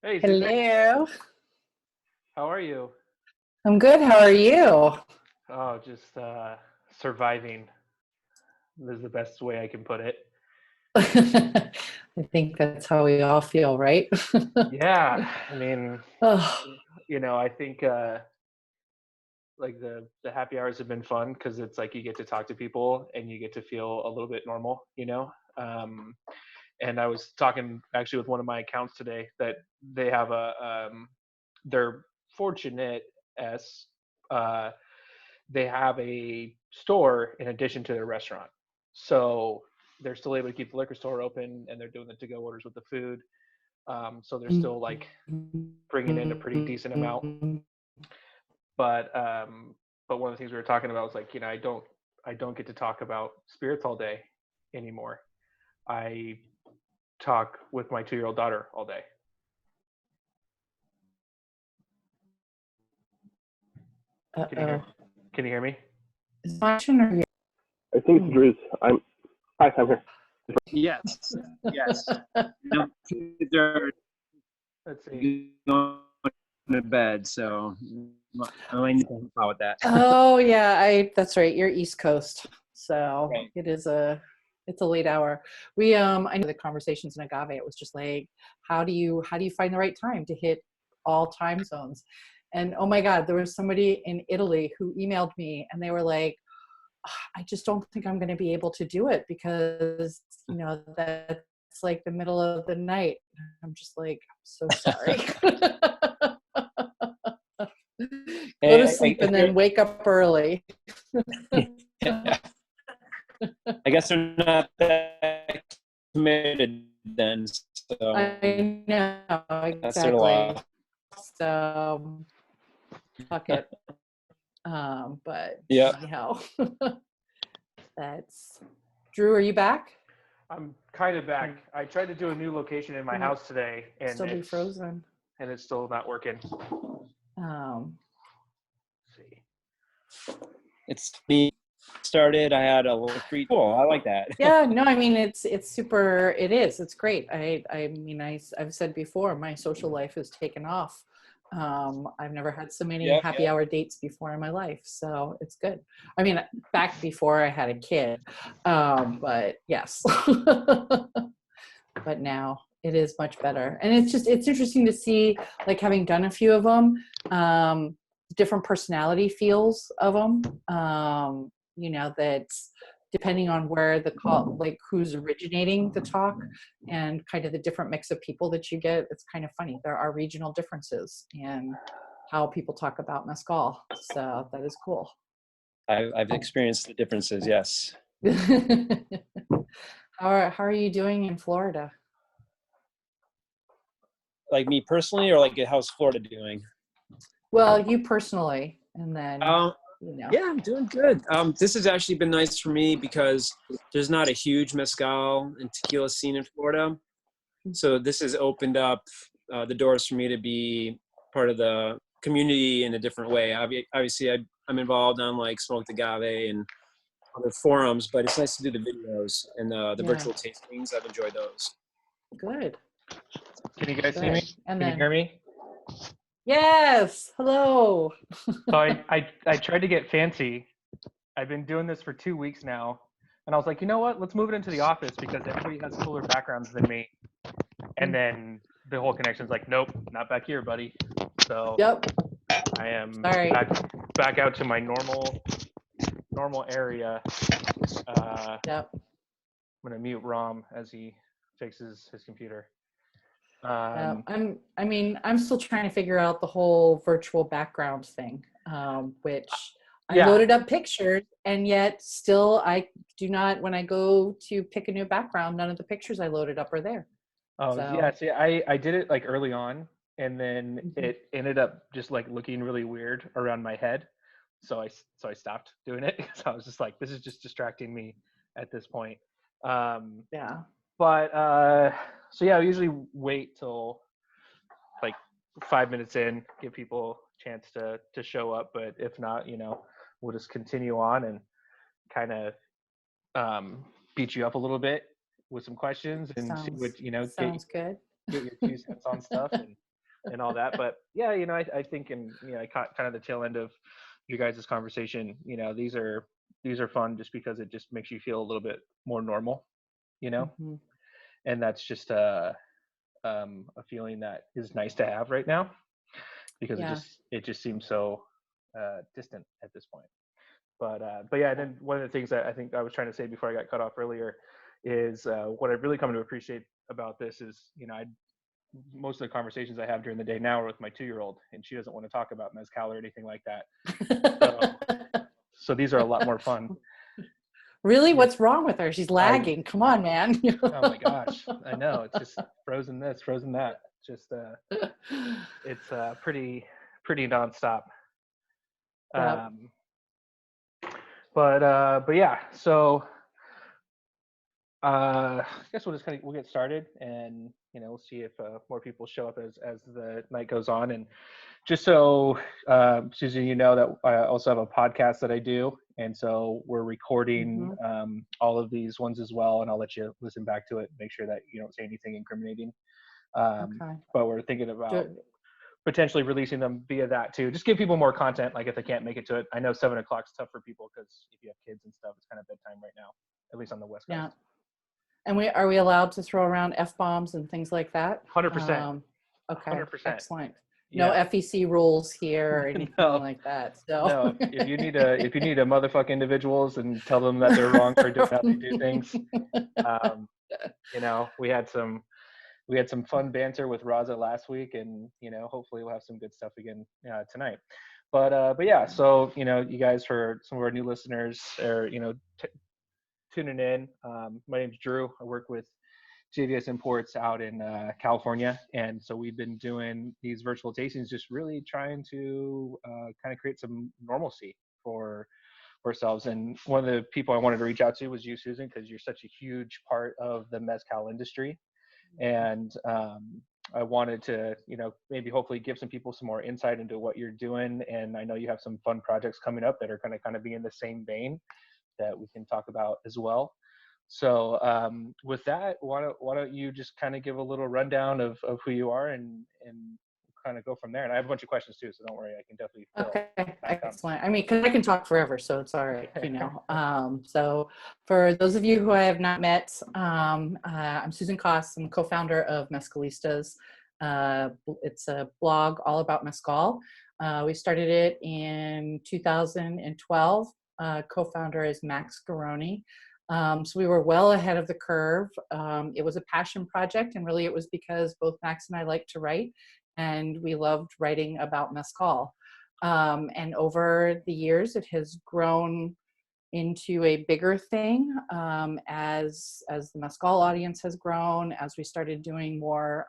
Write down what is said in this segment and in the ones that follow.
Hey, Susan. Hello. How are you? I'm good. How are you? Oh, just surviving is the best way I can put it. I think that's how we all feel, right? Yeah, I mean, Oh, I think like the happy hours have been fun because it's like you get to talk to people and you get to feel a little bit normal. Um, and I was talking actually with one of my accounts today that they have they're fortunate as uh, they have a store in addition to their restaurant. So they're still able to keep the liquor store open and they're doing the to go orders with the food. So they're still like bringing in a pretty decent amount. But but one of the things we were talking about was like, I don't get to talk about spirits all day anymore. I talk with my 2-year-old daughter all day. Can you uh-oh. hear can you hear me? Is my turn or I think it's Drew's. Hi, I'm here. Yes, yes. No, kids are Let's see. going to bed, so I need to help out with that. Oh yeah, that's right. You're East Coast. So Right. it's a late hour. I know the conversations in agave, it was just like, how do you find the right time to hit all time zones? And oh my God, there was somebody in Italy who emailed me and they were like, I just don't think I'm going to be able to do it because, that's like the middle of the night. I'm just like, I'm so sorry. Go to sleep and then wake up early. I guess they're not that committed then. So I know, that's their law. exactly. So, fuck it. But Yeah. anyhow, that's Drew. Are you back? I'm kind of back. I tried to do a new location in my house today and Still be frozen. it's still not working. Um, Let's see. It's me started. I had a little free tool. I like that. yeah, no, I mean it's super. It is. It's great. I mean, I've said before, my social life has taken off. I've never had so many happy hour dates before in my life, so it's good. I mean, back before I had a kid, but yes, but now it is much better, and it's interesting to see, like having done a few of them, different personality feels of them. That's depending on where the call, like who's originating the talk, and kind of the different mix of people that you get. It's kind of funny. There are regional differences in how people talk about mezcal, so that is cool. I've experienced the differences. Yes. How are you doing in Florida? Like me personally, or like how's Florida doing? Well, you personally, and then Yeah, I'm doing good. This has actually been nice for me because there's not a huge mezcal and tequila scene in Florida. So this has opened up the doors for me to be part of the community in a different way. Obviously, I'm involved on like Smoked Agave and other forums, but it's nice to do the videos and the virtual tastings. I've enjoyed those. Good. Can you guys see me? And Can you hear me? Yes. Hello. So I tried to get fancy. I've been doing this for 2 weeks now. And I was like, you know what? Let's move it into the office because everybody has cooler backgrounds than me. And then the whole connection's like, nope, not back here, buddy. So Yep. I am Sorry. back out to my normal area. Yep. I'm gonna mute Rom as he fixes his computer. I'm still trying to figure out the whole virtual background thing, which I loaded up pictures, and yet still I do not, when I go to pick a new background, none of the pictures I loaded up are there. Oh, so. Yeah, see, I did it like early on, and then it ended up just like looking really weird around my head. So I stopped doing it because I was just like, this is just distracting me at this point. Yeah. But so yeah, I usually wait till like 5 minutes in, give people a chance to show up. But if not, we'll just continue on and kind of beat you up a little bit with some questions and see what Sounds good. get your 2 cents on stuff. And and all that. But yeah, I think I caught kind of the tail end of your guys' conversation. These are fun just because it just makes you feel a little bit more normal, Mm-hmm. and that's just a feeling that is nice to have right now because Yeah. it just seems so distant at this point. But yeah, and then one of the things that I think I was trying to say before I got cut off earlier is what I've really come to appreciate about this is, most of the conversations I have during the day now are with my 2-year-old, and she doesn't want to talk about mezcal or anything like that. So these are a lot more fun. Really? Yeah. What's wrong with her? She's lagging. Come on, man. Oh my gosh, I know. It's just frozen this, frozen that. Just it's pretty nonstop. Yep. But yeah, so I guess we'll get started, and we'll see if more people show up as the night goes on. And just so Susan, that I also have a podcast that I do, and so we're recording all of these ones as well, and I'll let you listen back to it, make sure that you don't say anything incriminating. Okay. But we're thinking about potentially releasing them via that too. Just give people more content, like if they can't make it to it. I know 7 o'clock's tough for people because if you have kids and stuff, it's kind of bedtime right now, at least on the West Coast. Yeah. And are we allowed to throw around F-bombs and things like that? 100%. Okay. 100%. Excellent. Yeah. No FEC rules here or anything like that. So no, if you need a motherfuck individuals and tell them that they're wrong for doing how they do things, we had some fun banter with Raza last week, and hopefully we'll have some good stuff again tonight. But yeah, so you guys, for some of our new listeners, or tuning in. My name's Drew. I work with JVS Imports out in California, and so we've been doing these virtual tastings, just really trying to kind of create some normalcy for ourselves. And one of the people I wanted to reach out to was you, Susan, because you're such a huge part of the mezcal industry. And I wanted to, maybe hopefully give some people some more insight into what you're doing. And I know you have some fun projects coming up that are going to kind of be in the same vein that we can talk about as well. So with that, why don't you just kind of give a little rundown of who you are and kind of go from there. And I have a bunch of questions too, so don't worry, I can definitely fill. Okay, excellent. I mean, because I can talk forever, so it's all right, So for those of you who I have not met, I'm Susan Koss. I'm co-founder of Mezcalistas. It's a blog all about mezcal. We started it in 2012. Co-founder is Max Garoni. So we were well ahead of the curve. It was a passion project, and really it was because both Max and I like to write, and we loved writing about mezcal. And over the years, it has grown into a bigger thing as the mezcal audience has grown, as we started doing more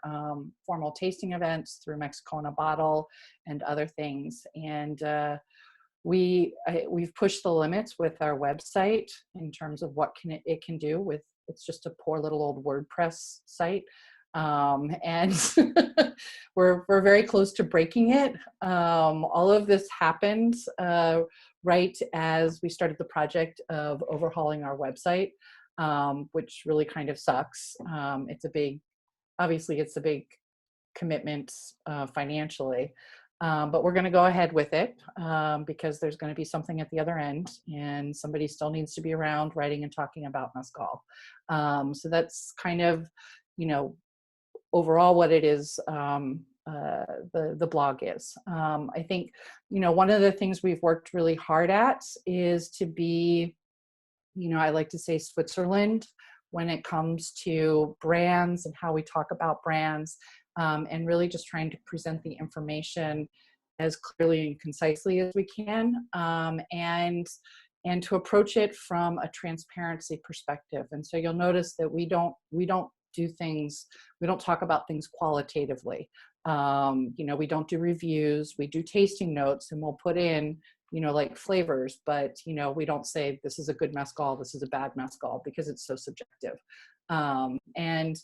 formal tasting events through Mexico in a Bottle and other things. And we've pushed the limits with our website in terms of what it can do with. It's just a poor little old WordPress site. And we're very close to breaking it. All of this happened right as we started the project of overhauling our website, which really kind of sucks. Obviously it's a big commitment financially, but we're going to go ahead with it because there's going to be something at the other end, and somebody still needs to be around writing and talking about mezcal. So that's kind of, overall what it is, the blog is. I think, one of the things we've worked really hard at is to be, I like to say Switzerland when it comes to brands and how we talk about brands, and really just trying to present the information as clearly and concisely as we can, and to approach it from a transparency perspective. And so you'll notice that we don't talk about things qualitatively. We don't do reviews. We do tasting notes, and we'll put in, like flavors, but, we don't say this is a good mezcal, this is a bad mezcal, because it's so subjective. And,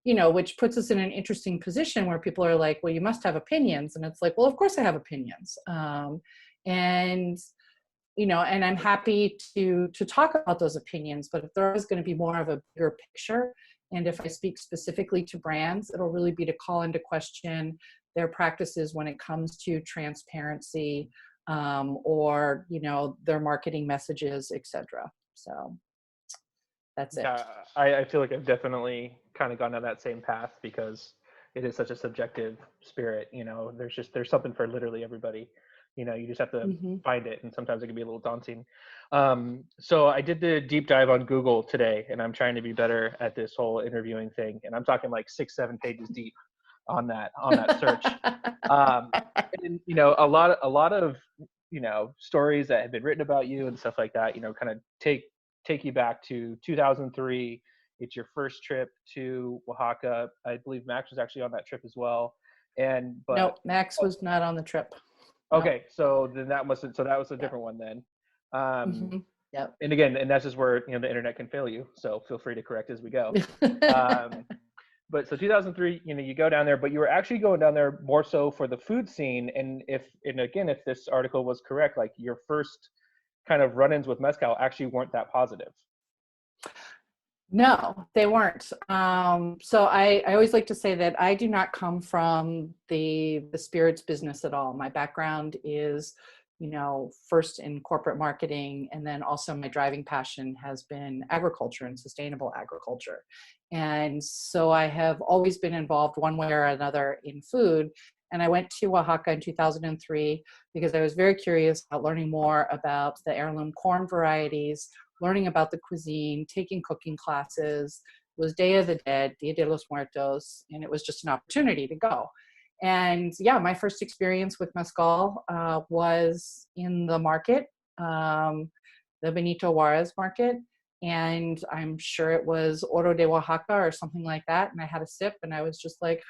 which puts us in an interesting position where people are like, well, you must have opinions. And it's like, well, of course I have opinions. And I'm happy to talk about those opinions, but if there is going to be more of a bigger picture, and if I speak specifically to brands, it'll really be to call into question their practices when it comes to transparency, or their marketing messages, etc. So that's it. Yeah, I feel like I've definitely kind of gone down that same path because it is such a subjective spirit. There's something for literally everybody. You just have to Hmm. find it, and sometimes it can be a little daunting. So I did the deep dive on Google today, and I'm trying to be better at this whole interviewing thing. And I'm talking like 6-7 pages deep on that search. Um, and a lot of stories that have been written about you and stuff like that. Kind of take you back to 2003. It's your first trip to Oaxaca. I believe Max was actually on that trip as well. But Nope, Max was not on the trip. Nope. okay, so then that was a Yeah. different one then. Um, Hmm. Yep. and again, and that's just where the internet can fail you. So feel free to correct as we go. Um, but so 2003, you go down there, but you were actually going down there more so for the food scene. And again, if this article was correct, like your first kind of run-ins with mezcal actually weren't that positive. No, they weren't. So I always like to say that I do not come from the spirits business at all. My background is, first in corporate marketing, and then also my driving passion has been agriculture and sustainable agriculture. And so I have always been involved one way or another in food. And I went to Oaxaca in 2003 because I was very curious about learning more about the heirloom corn varieties, learning about the cuisine, taking cooking classes. It was Day of the Dead, Dia de los Muertos, and it was just an opportunity to go. And yeah, my first experience with mezcal was in the market, the Benito Juarez market. And I'm sure it was Oro de Oaxaca or something like that. And I had a sip and I was just like,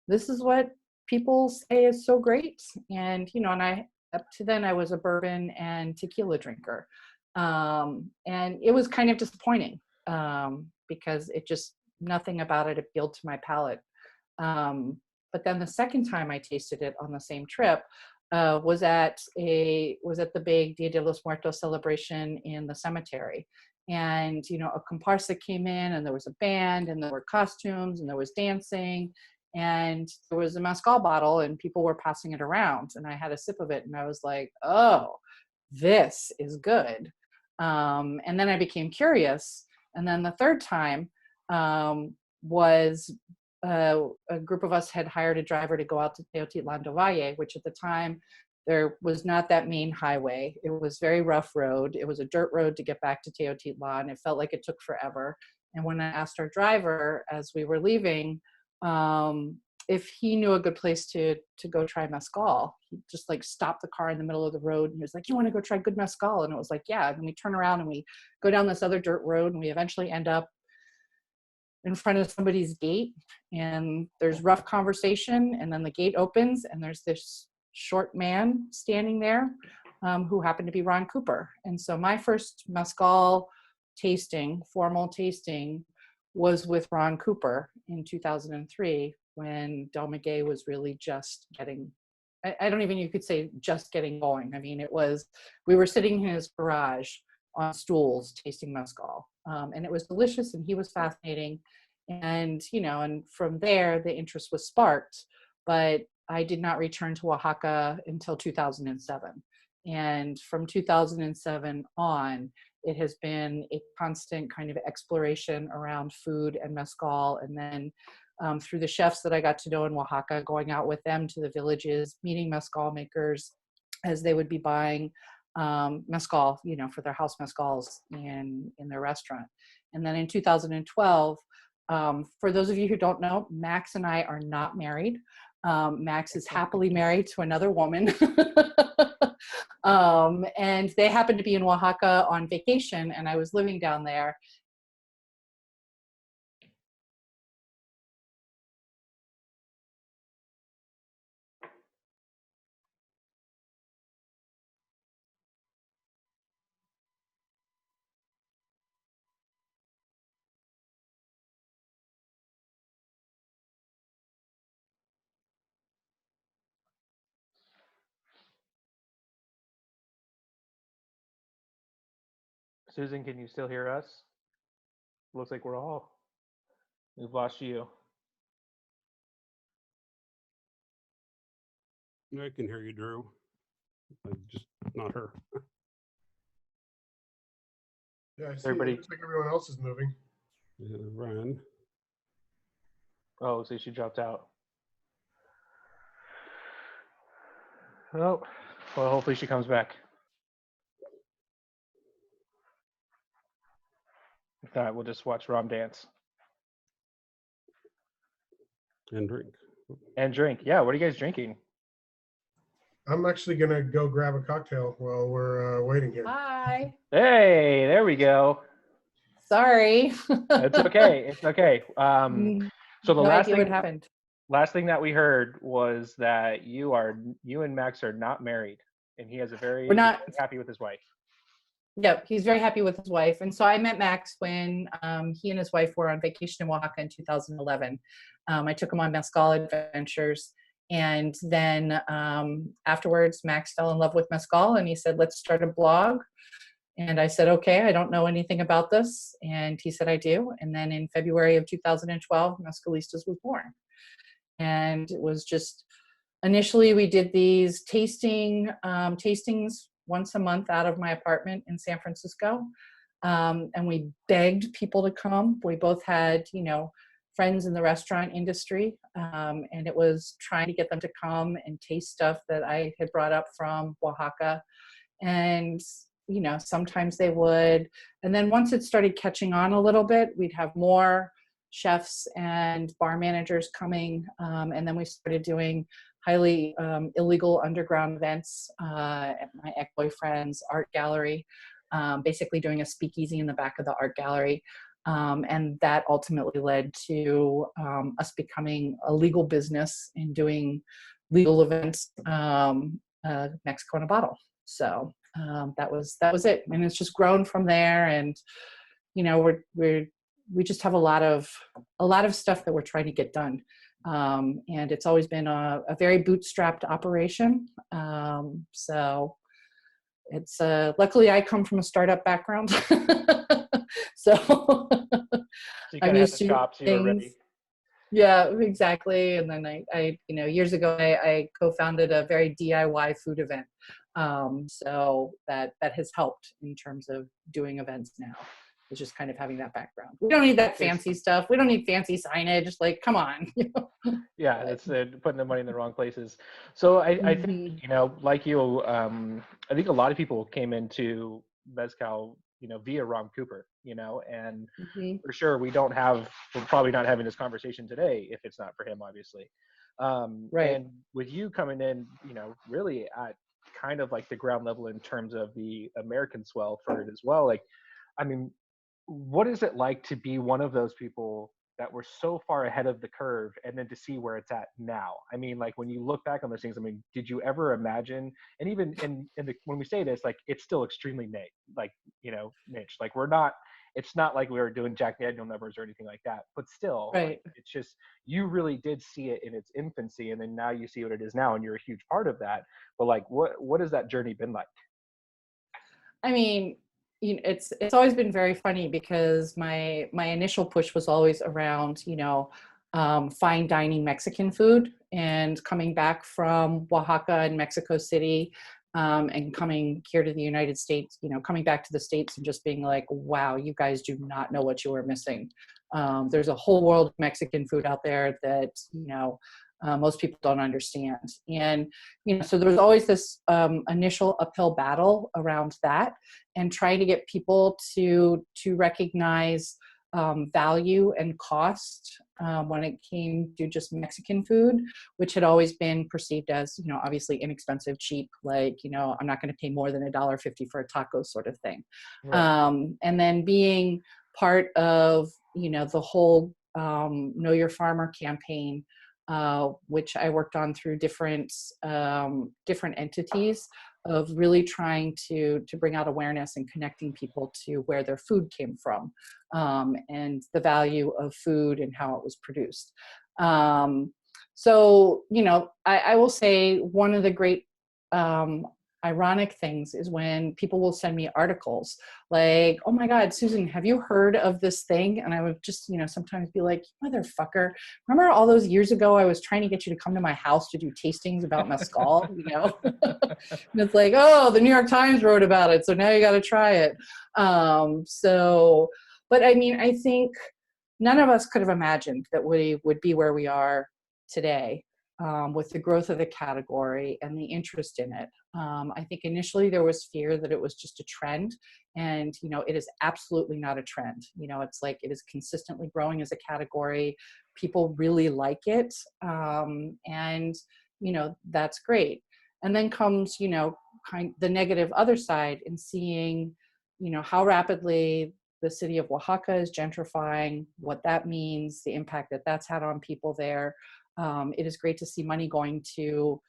this is what people say is so great. And up to then I was a bourbon and tequila drinker. And it was kind of disappointing because nothing about it appealed to my palate. But then the second time I tasted it on the same trip was at the big Dia de los Muertos celebration in the cemetery. And a comparsa came in, and there was a band, and there were costumes, and there was dancing, and there was a mezcal bottle, and people were passing it around. And I had a sip of it, and I was like, "Oh, this is good." And then I became curious. And then the third time was a group of us had hired a driver to go out to Teotitlan del Valle, which at the time there was not that main highway. It was very rough road. It was a dirt road to get back to Teotitlan. It felt like it took forever. And when I asked our driver as we were leaving if he knew a good place to go try mezcal, he just like stopped the car in the middle of the road and he was like, "You want to go try good mezcal?" And it was like, "Yeah." And we turn around and we go down this other dirt road and we eventually end up in front of somebody's gate, and there's rough conversation, and then the gate opens and there's this short man standing there who happened to be Ron Cooper. And so my first mezcal formal tasting, was with Ron Cooper in 2003 when Del Maguey was really just getting, I don't even, you could say just getting going. I mean, we were sitting in his garage on stools tasting mezcal. And it was delicious and he was fascinating. And from there, the interest was sparked, but I did not return to Oaxaca until 2007. And from 2007 on, it has been a constant kind of exploration around food and mezcal. And then through the chefs that I got to know in Oaxaca, going out with them to the villages, meeting mezcal makers as they would be buying mezcal, for their house mezcals in their restaurant. And then in 2012, for those of you who don't know, Max and I are not married. Max is happily married to another woman. And they happened to be in Oaxaca on vacation, and I was living down there. Susan, can you still hear us? Looks like we've lost you. I can hear you, Drew. Just not her. Yeah, I see. Everybody- It looks like everyone else is moving. Yeah, Ryan. Oh, so she dropped out. Oh, well, hopefully she comes back. If not, we'll just watch Rom dance And drink. and drink. Yeah, what are you guys drinking? I'm actually gonna go grab a cocktail while we're waiting here. Hi. Hey, there we go. Sorry. It's okay. It's okay. So the no last idea thing, what happened. last thing that we heard was that you and Max are not married, and he has a We're not. he's happy with his wife. Yep, he's very happy with his wife. And so I met Max when he and his wife were on vacation in Oaxaca in 2011. I took him on mezcal adventures. And then afterwards, Max fell in love with mezcal and he said, let's start a blog. And I said, okay, I don't know anything about this. And he said, I do. And then in February of 2012, Mezcalistas was born. And it was just, initially we did these tastings once a month out of my apartment in San Francisco. And we begged people to come. We both had, friends in the restaurant industry. And it was trying to get them to come and taste stuff that I had brought up from Oaxaca. And, sometimes they would. And then once it started catching on a little bit, we'd have more chefs and bar managers coming. And then we started doing highly illegal underground events at my ex-boyfriend's art gallery, basically doing a speakeasy in the back of the art gallery. And that ultimately led to us becoming a legal business and doing legal events, Mexico in a bottle. So that was it, and it's just grown from there. And we just have a lot of stuff that we're trying to get done. And it's always been a very bootstrapped operation. So it's luckily I come from a startup background. So So you I'm kind of had used the to chops, you were ready. things. Yeah, exactly. And then I years ago, I co-founded a very DIY food event. So that has helped in terms of doing events now. It's just kind of having that background. We don't need that fancy stuff. We don't need fancy signage. Like, come on. Yeah, it's putting the money in the wrong places. So I think, like you, I think a lot of people came into Mezcal, via Ron Cooper, and for sure we're probably not having this conversation today if it's not for him, obviously. Right. And with you coming in, really at kind of like the ground level in terms of the American swell for it as well. Like, I mean, what is it like to be one of those people that were so far ahead of the curve and then to see where it's at now? I mean, like when you look back on those things, I mean, did you ever imagine, and even when we say this, like it's still extremely niche, like it's not like we were doing Jack Daniel numbers or anything like that, but still, Right. like, it's just, you really did see it in its infancy, and then now you see what it is now and you're a huge part of that. But like, what has that journey been like? I mean, it's always been very funny because my initial push was always around, fine dining Mexican food, and coming back from Oaxaca and Mexico City, and coming here to the United States, coming back to the States and just being like, wow, you guys do not know what you were missing. There's a whole world of Mexican food out there that, most people don't understand. And, so there was always this initial uphill battle around that, and trying to get people to recognize value and cost when it came to just Mexican food, which had always been perceived as, obviously inexpensive, cheap, like, I'm not going to pay more than $1.50 for a taco sort of thing. Right. And then being part of, the whole Know Your Farmer campaign, which I worked on through different entities, of really trying to bring out awareness and connecting people to where their food came from, and the value of food and how it was produced. So, I will say one of the great ironic things is when people will send me articles like, oh my God, Susan, have you heard of this thing? And I would just, sometimes be like, motherfucker, remember all those years ago I was trying to get you to come to my house to do tastings about mezcal, And it's like, oh, the New York Times wrote about it, so now you got to try it. But I mean, I think none of us could have imagined that we would be where we are today. With the growth of the category and the interest in it. I think initially there was fear that it was just a trend, and it is absolutely not a trend. It's like it is consistently growing as a category. People really like it, and that's great. And then comes the negative other side, in seeing how rapidly the city of Oaxaca is gentrifying, what that means, the impact that that's had on people there. It is great to see money going to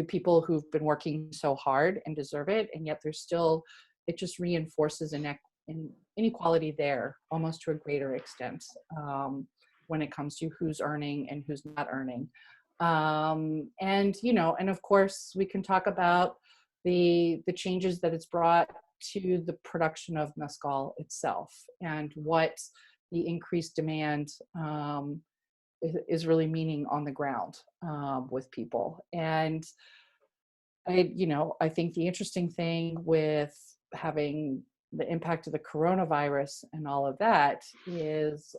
people who've been working so hard and deserve it, and yet there's still, it just reinforces inequality there almost to a greater extent, when it comes to who's earning and who's not earning. And of course we can talk about the changes that it's brought to the production of mezcal itself, and what the increased demand is really meaning on the ground with people. And I think the interesting thing with having the impact of the coronavirus and all of that is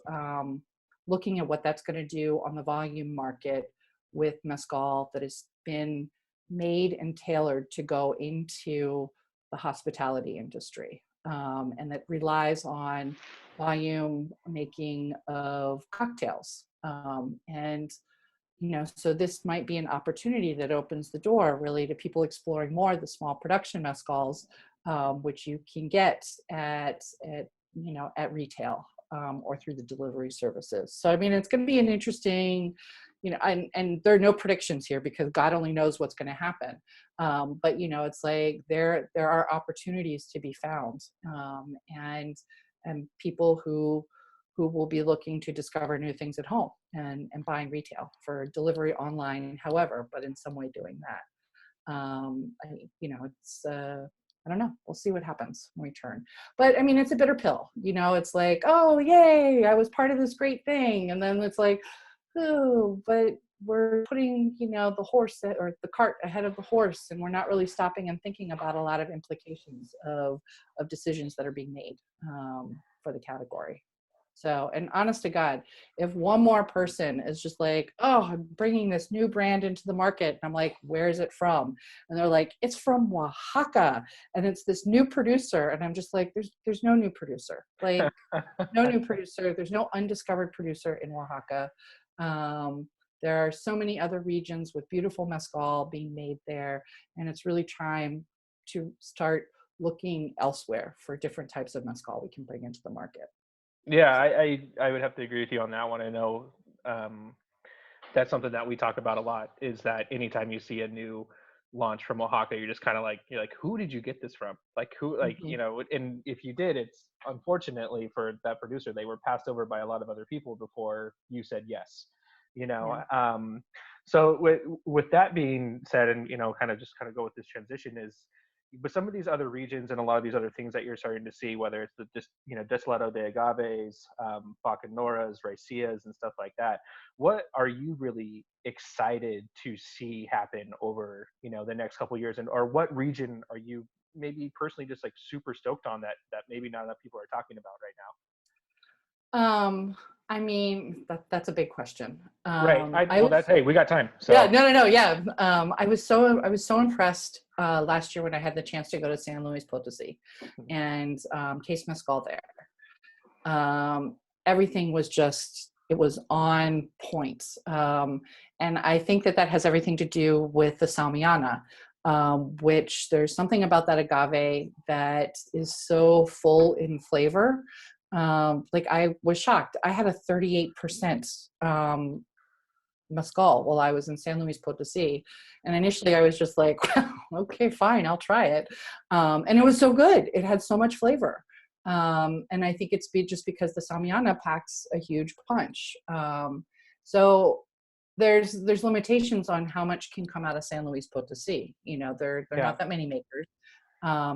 looking at what that's going to do on the volume market with mezcal that has been made and tailored to go into the hospitality industry, and that relies on volume making of cocktails. So this might be an opportunity that opens the door really to people exploring more the small production mezcals, which you can get at retail, or through the delivery services. So, I mean, it's going to be an interesting, and there are no predictions here because God only knows what's going to happen. But, it's like there are opportunities to be found, and people who will be looking to discover new things at home and buying retail for delivery online, however, but in some way doing that. I don't know. We'll see what happens when we turn. But I mean, it's a bitter pill. It's like, oh, yay, I was part of this great thing. And then it's like, oh, but we're putting, the horse or the cart ahead of the horse, and we're not really stopping and thinking about a lot of implications of decisions that are being made for the category. So, and honest to God, if one more person is just like, oh, I'm bringing this new brand into the market, and I'm like, where is it from? And they're like, it's from Oaxaca, and it's this new producer. And I'm just like, there's no new producer, like no new producer. There's no undiscovered producer in Oaxaca. There are so many other regions with beautiful mezcal being made there. And it's really time to start looking elsewhere for different types of mezcal we can bring into the market. Yeah, I would have to agree with you on that one. I know that's something that we talk about a lot, is that anytime you see a new launch from Oaxaca, you're just kind of like, who did you get this from? Like who, like, and if you did, it's unfortunately for that producer, they were passed over by a lot of other people before you said yes, Yeah. So with that being said, and, kind of go with this transition is, but some of these other regions and a lot of these other things that you're starting to see, whether it's Destilado de Agaves, Bacanorras, Raicillas, and stuff like that, what are you really excited to see happen over, the next couple of years? And, or what region are you maybe personally just like super stoked on that maybe not enough people are talking about right now? I mean, that's a big question. Right. Hey, we got time. So. Yeah, no. Yeah. I was so impressed last year when I had the chance to go to San Luis Potosi and taste mezcal there. Everything was it was on point. And I think that has everything to do with the Salmiana, which there's something about that agave that is so full in flavor. Like I was shocked. I had a 38% mezcal while I was in San Luis Potosi. And initially I was just like, well, okay, fine, I'll try it. And it was so good. It had so much flavor. And I think it's just because the Salmiana packs a huge punch. So there's limitations on how much can come out of San Luis Potosí. You know, there are Yeah. not that many makers.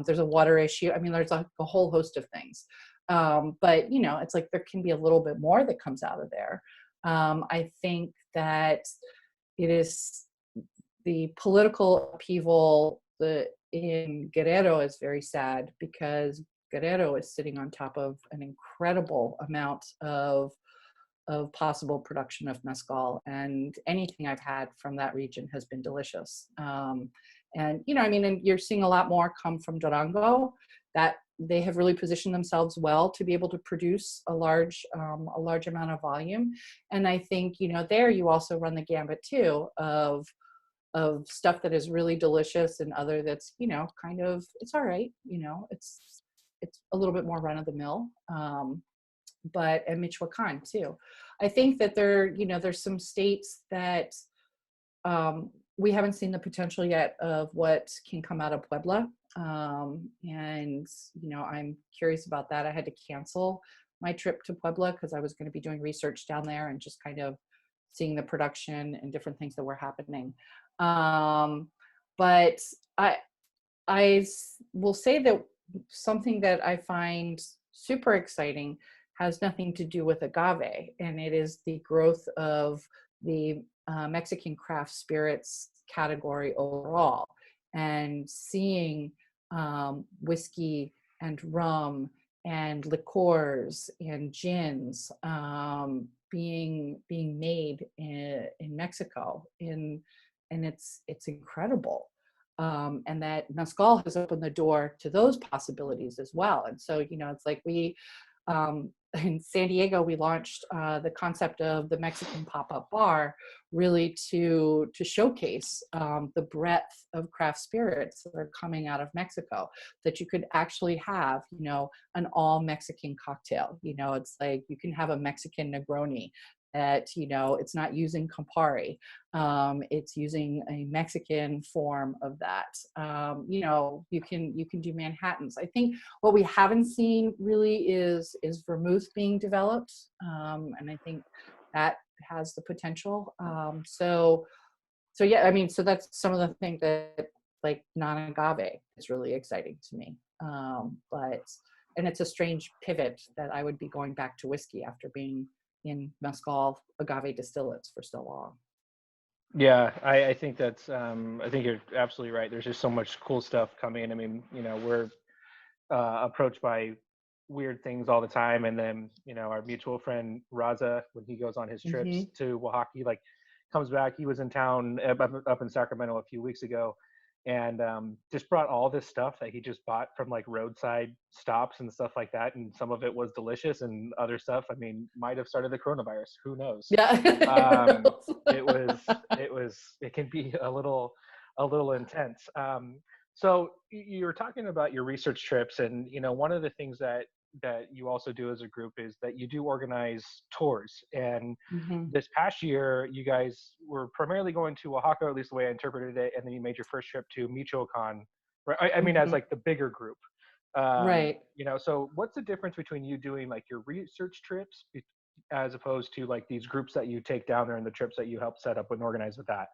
There's a water issue. I mean, there's a whole host of things. But, you know, it's like there can be a little bit more that comes out of there. I think that it is the political upheaval in Guerrero is very sad, because Guerrero is sitting on top of an incredible amount of possible production of mezcal, and anything I've had from that region has been delicious. And you know, I mean, and you're seeing a lot more come from Durango, that they have really positioned themselves well to be able to produce a large amount of volume. And I think, you know, there you also run the gambit too of stuff that is really delicious, and other that's, you know, kind of, it's all right, you know, it's a little bit more run of the mill. But and Michoacan too. I think that you know, there's some states that we haven't seen the potential yet of what can come out of Puebla. And, you know, I'm curious about that. I had to cancel my trip to Puebla because I was going to be doing research down there and just kind of seeing the production and different things that were happening. But I will say that something that I find super exciting has nothing to do with agave, and it is the growth of the Mexican craft spirits category overall, and seeing whiskey and rum and liqueurs and gins being made in Mexico, and it's incredible. And that mezcal has opened the door to those possibilities as well. And so, you know, it's like in San Diego, we launched the concept of the Mexican pop-up bar, really to showcase the breadth of craft spirits that are coming out of Mexico, that you could actually have, you know, an all Mexican cocktail. You know, it's like you can have a Mexican Negroni that, you know, it's not using Campari, it's using a Mexican form of that. You know, you can do Manhattans. I think what we haven't seen really is vermouth being developed, and I think that has the potential. So yeah, I mean, so that's some of the things that, like, non-agave is really exciting to me. And it's a strange pivot that I would be going back to whiskey after being in mezcal agave distillates for so long. Yeah, I think that's I think you're absolutely right. There's just so much cool stuff coming. I mean, you know, we're approached by weird things all the time, and then, you know, our mutual friend Raza, when he goes on his trips Mm-hmm. to Oaxaca, he, like, comes back. He was in town up in Sacramento a few weeks ago, and just brought all this stuff that he just bought from, like, roadside stops and stuff like that. And some of it was delicious, and other stuff, I mean, might have started the coronavirus. Who knows? Yeah. It can be a little intense. So you were talking about your research trips, and, you know, one of the things that you also do as a group is that you do organize tours. And Mm-hmm. this past year, you guys were primarily going to Oaxaca, or at least the way I interpreted it, and then you made your first trip to Michoacan. Right? I mean, as, Mm-hmm. like, the bigger group. Right. You know, so what's the difference between you doing, like, your research trips as opposed to, like, these groups that you take down there and the trips that you help set up and organize with that?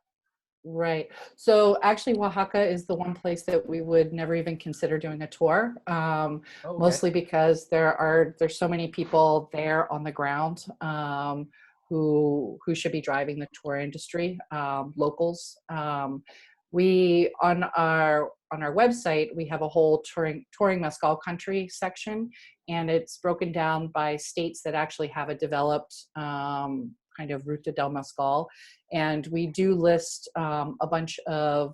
Right. So actually, Oaxaca is the one place that we would never even consider doing a tour, Oh, okay. mostly because there's so many people there on the ground, who should be driving the tour industry, locals. We on our website, we have a whole touring mezcal country section, and it's broken down by states that actually have a developed kind of Ruta del Mezcal. And we do list a bunch of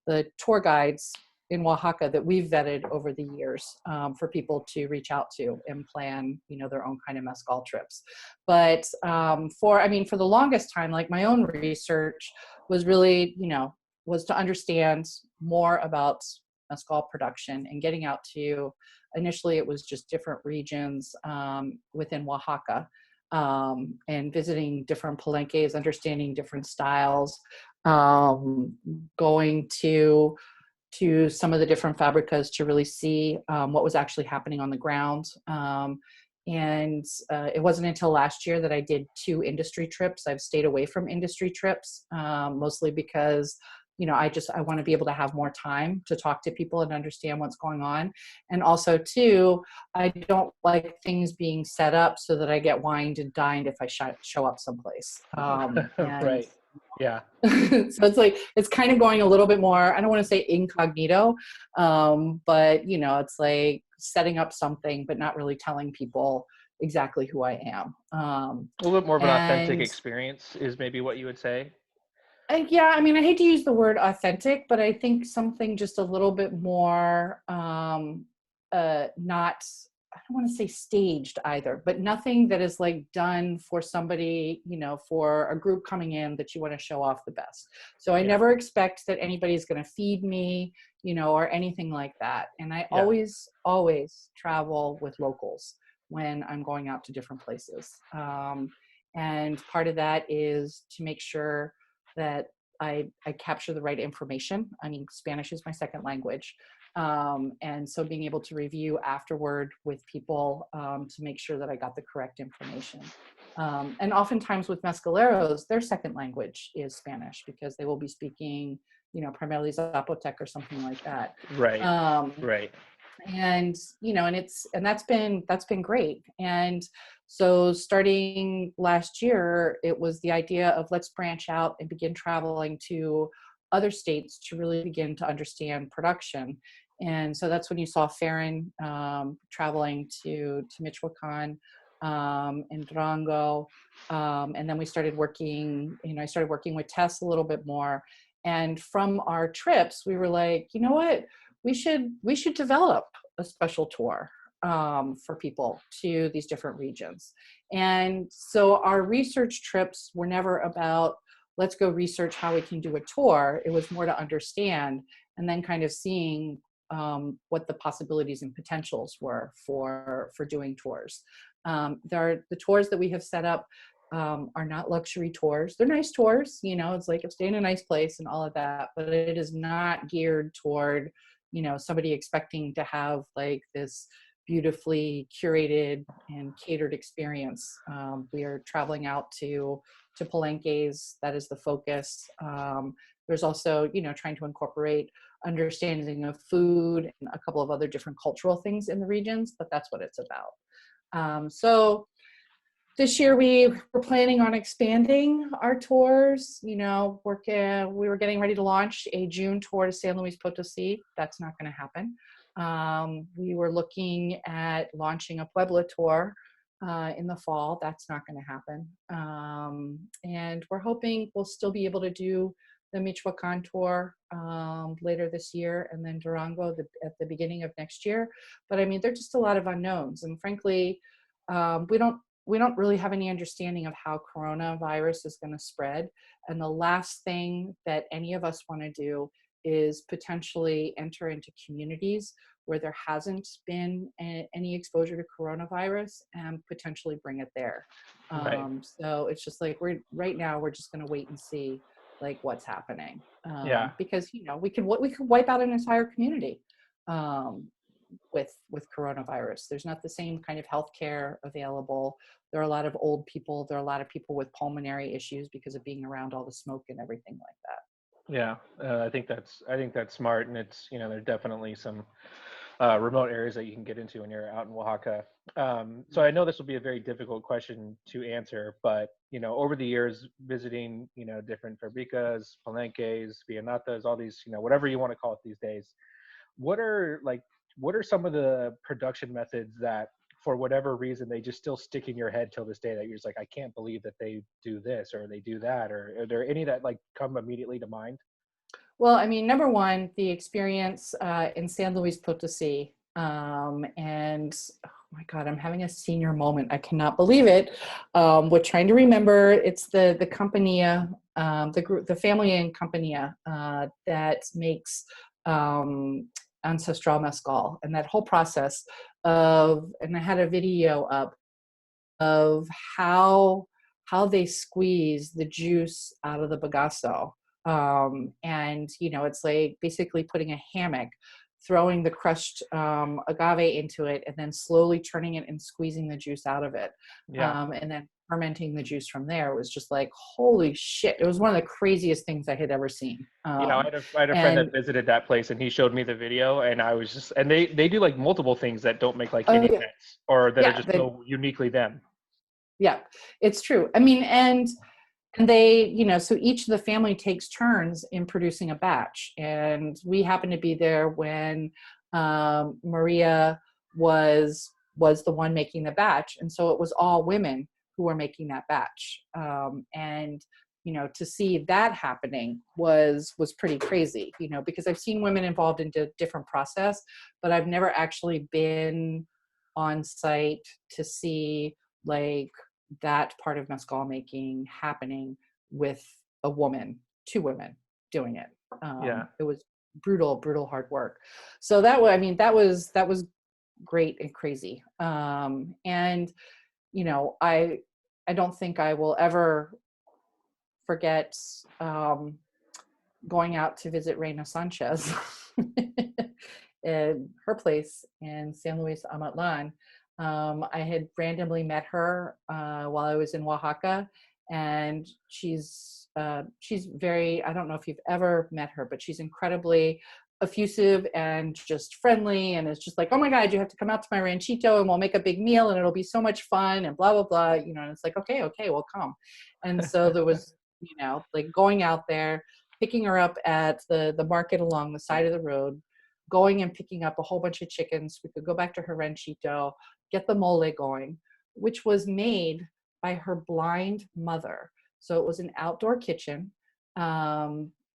the tour guides in Oaxaca that we've vetted over the years, for people to reach out to and plan, you know, their own kind of mezcal trips. But for the longest time, like, my own research was really, you know, was to understand more about mezcal production and getting out to, initially it was just different regions within Oaxaca, and visiting different palenques, understanding different styles, going to some of the different fabricas to really see what was actually happening on the ground. And it wasn't until last year that I did 2 industry trips. I've stayed away from industry trips, mostly because, I want to be able to have more time to talk to people and understand what's going on. And also too, I don't like things being set up so that I get wined and dined if I show up someplace. And Right. Yeah. so it's kind of going a little bit more, I don't want to say incognito, but it's like setting up something but not really telling people exactly who I am. A little bit more of an authentic And experience is maybe what you would say. yeah, I mean, I hate to use the word authentic, but I think something just a little bit more, not, I don't want to say staged either, but nothing that is like done for somebody, for a group coming in that you want to show off the best. So I Yeah. never expect that anybody's going to feed me, or anything like that. And I Yeah. always travel with locals when I'm going out to different places. And part of that is to make sure that I capture the right information. I mean, Spanish is my second language. And so being able to review afterward with people to make sure that I got the correct information. And oftentimes with mezcaleros, their second language is Spanish because they will be speaking, primarily Zapotec or something like that. Right. Right. And and that's been great. And so starting last year, it was the idea of let's branch out and begin traveling to other states to really begin to understand production. And so that's when you saw Farron traveling to Michoacan and Durango, and then we started working. I started working with Tess a little bit more. And from our trips, we were like, you know what, we should develop a special tour for people to these different regions. And so our research trips were never about let's go research how we can do a tour. It was more to understand and then kind of seeing what the possibilities and potentials were for doing tours. The tours that we have set up are not luxury tours. They're nice tours, it's like stay in a nice place and all of that, but it is not geared toward somebody expecting to have like this beautifully curated and catered experience. We are traveling out to Palenques. That is the focus. There's also, trying to incorporate understanding of food and a couple of other different cultural things in the regions, but that's what it's about. So this year we were planning on expanding our tours. We were getting ready to launch a June tour to San Luis Potosi. That's not going to happen. We were looking at launching a Puebla tour in the fall. That's not going to happen. And we're hoping we'll still be able to do the Michoacan tour later this year, and then Durango at the beginning of next year. But I mean, there's just a lot of unknowns, and frankly, we don't really have any understanding of how coronavirus is going to spread. And the last thing that any of us want to do is potentially enter into communities where there hasn't been any exposure to coronavirus and potentially bring it there. Right. So it's just like right now we're just going to wait and see like what's happening. Yeah. Because we could wipe out an entire community. With coronavirus. There's not the same kind of healthcare available. There are a lot of old people. There are a lot of people with pulmonary issues because of being around all the smoke and everything like that. Yeah. I think that's smart, and it's there are definitely some remote areas that you can get into when you're out in Oaxaca. So I know this will be a very difficult question to answer, but over the years visiting different fabricas, palenques, vianatas, all these whatever you want to call it these days, what are some of the production methods that for whatever reason they just still stick in your head till this day that you're just like, I can't believe that they do this or they do that? Or are there any that like come immediately to mind? Well, I mean, number one, the experience in San Luis Potosi, and oh my God, I'm having a senior moment. I cannot believe it. We're trying to remember. It's the Campania, the group, the family in Campania that makes ancestral mezcal, and that whole process and I had a video up of how they squeeze the juice out of the bagasso. And it's like basically putting a hammock throwing the crushed agave into it, and then slowly turning it and squeezing the juice out of it. Yeah. And then fermenting the juice from there. It was just like, holy shit. It was one of the craziest things I had ever seen. Yeah, I had a friend And that visited that place, and he showed me the video, and I was just, and they do like multiple things that don't make like oh any yeah, sense, or that are yeah, just so uniquely them. yeah, it's true. I mean, and they, you know, so each of the family takes turns in producing a batch. And we happened to be there when Maria was the one making the batch. And so it was all women who were making that batch. And, you know, to see that happening was pretty crazy, you know, because I've seen women involved in different process, but I've never actually been on site to see like that part of mezcal making happening with a woman, two women doing it. Yeah. It was brutal hard work. So that was, I mean, that was great and crazy. And you know, I don't think I will ever forget going out to visit Reina Sanchez in her place in San Luis Amatlan. I had randomly met her while I was in Oaxaca, and she's very, I don't know if you've ever met her, but she's incredibly effusive and just friendly, and it's just like, oh my God, you have to come out to my ranchito and we'll make a big meal and it'll be so much fun and blah, blah, blah, you know, and it's like, okay, we'll come. And so there was, you know, like going out there, picking her up at the market along the side of the road, going and picking up a whole bunch of chickens. We could go back to her ranchito, get the mole going, which was made by her blind mother. So it was an outdoor kitchen.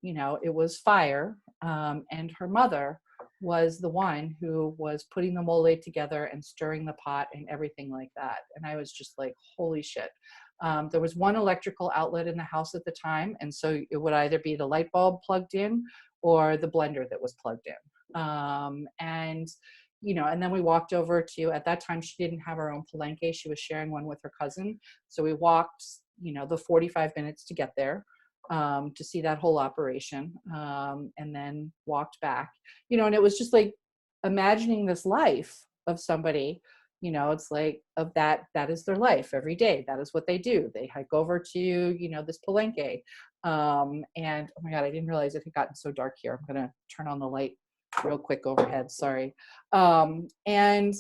You know, it was fire. And her mother was the one who was putting the mole together and stirring the pot and everything like that. And I was just like, holy shit. There was one electrical outlet in the house at the time. And so it would either be the light bulb plugged in or the blender that was plugged in. And, you know, and then we walked over to, at that time, she didn't have her own palenque. She was sharing one with her cousin. So we walked, you know, the 45 minutes to get there. To see that whole operation, and then walked back, you know, and it was just like imagining this life of somebody, you know, it's like of that is their life every day. That is what they do. They hike over to, you know, this palenque. And oh my God, I didn't realize it had gotten so dark here. I'm going to turn on the light real quick overhead. Sorry. And,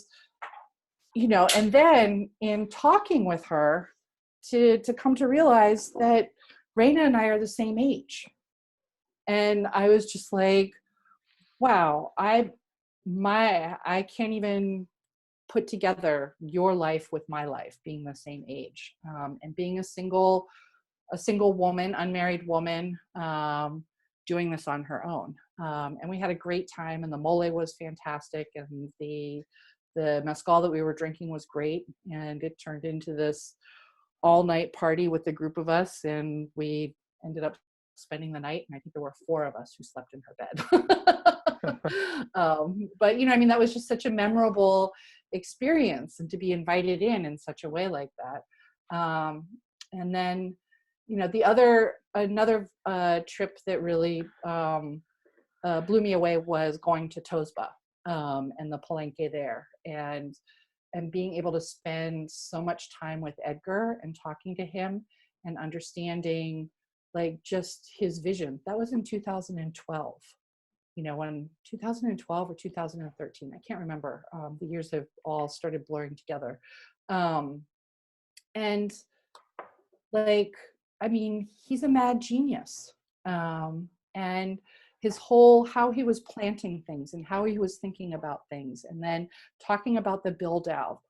you know, and then in talking with her to come to realize that Reina and I are the same age. And I was just like, wow, I can't even put together your life with my life being the same age. And being a single woman, unmarried woman, doing this on her own. And we had a great time, and the mole was fantastic. And the mezcal that we were drinking was great. And it turned into this all-night party with a group of us, and we ended up spending the night, and I think there were 4 of us who slept in her bed. But you know, I mean, that was just such a memorable experience, and to be invited in such a way like that. And then, you know, another trip that really blew me away was going to Tosba, and the palenque there, and being able to spend so much time with Edgar and talking to him and understanding like just his vision. That was in 2012, you know, when 2012 or 2013, I can't remember. The years have all started blurring together. And like, I mean, he's a mad genius. And his whole, how he was planting things and how he was thinking about things, and then talking about the build out.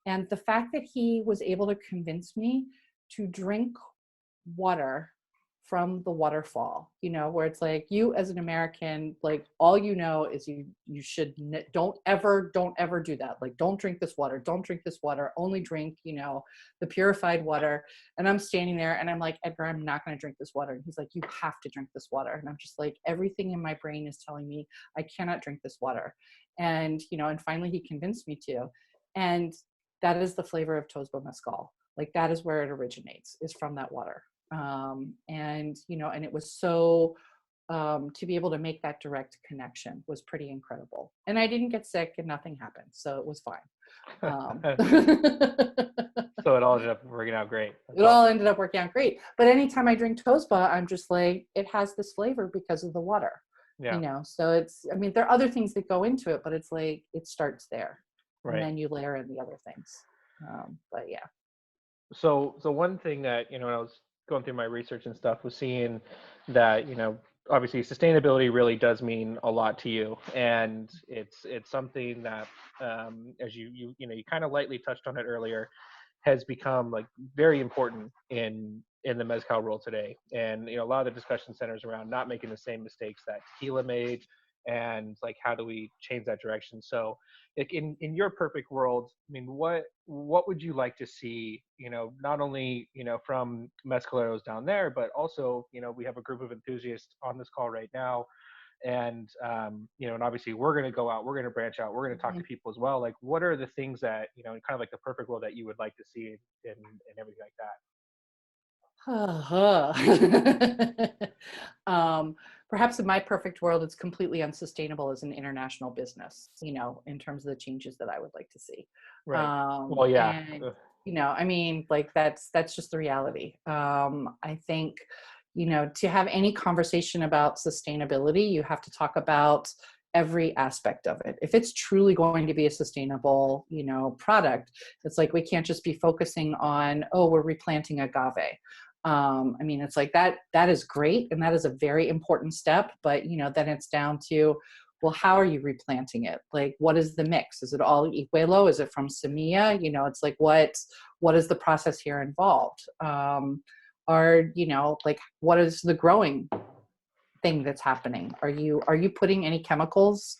And the fact that he was able to convince me to drink water from the waterfall, you know, where it's like, you as an American, like all you know is you should don't ever do that. Like, don't drink this water, only drink, you know, the purified water. And I'm standing there and I'm like, Edgar, I'm not going to drink this water. And he's like, you have to drink this water. And I'm just like, everything in my brain is telling me I cannot drink this water. And, you know, and finally he convinced me to. And that is the flavor of Tosba mezcal. Like, that is where it originates, is from that water. And, you know, and it was so to be able to make that direct connection was pretty incredible. And I didn't get sick and nothing happened, so it was fine. So it all ended up working out great. That's It all awesome. ended up working out great. But anytime I drink Tosba, I'm just like, it has this flavor because of the water, Yeah, so it's, I mean, there are other things that go into it, but it's like, it starts there and right. then you layer in the other things. But yeah. So one thing that, when I was going through my research and stuff, was seeing that, obviously sustainability really does mean a lot to you, and it's something that, as you kind of lightly touched on it earlier, has become like very important in the mezcal world today. And a lot of the discussion centers around not making the same mistakes that tequila made, and like how do we change that direction. So like in your perfect world, I mean, what would you like to see, not only from mezcaleros down there, but also we have a group of enthusiasts on this call right now, and and obviously we're going to go out, we're going to branch out, we're going to talk to people as well. Like, what are the things that kind of like the perfect world that you would like to see in everything like that? um, Perhaps in my perfect world, it's completely unsustainable as an international business, in terms of the changes that I would like to see. Right. Well, yeah. And, I mean, like that's just the reality. I think, to have any conversation about sustainability, you have to talk about every aspect of it. If it's truly going to be a sustainable, product, it's like, we can't just be focusing on, oh, we're replanting agave. I mean, it's like that is great. And that is a very important step, but then it's down to, well, how are you replanting it? Like, what is the mix? Is it all Iguelo? Is it from Semilla? It's like, what is the process here involved? Like, what is the growing thing that's happening? Are you putting any chemicals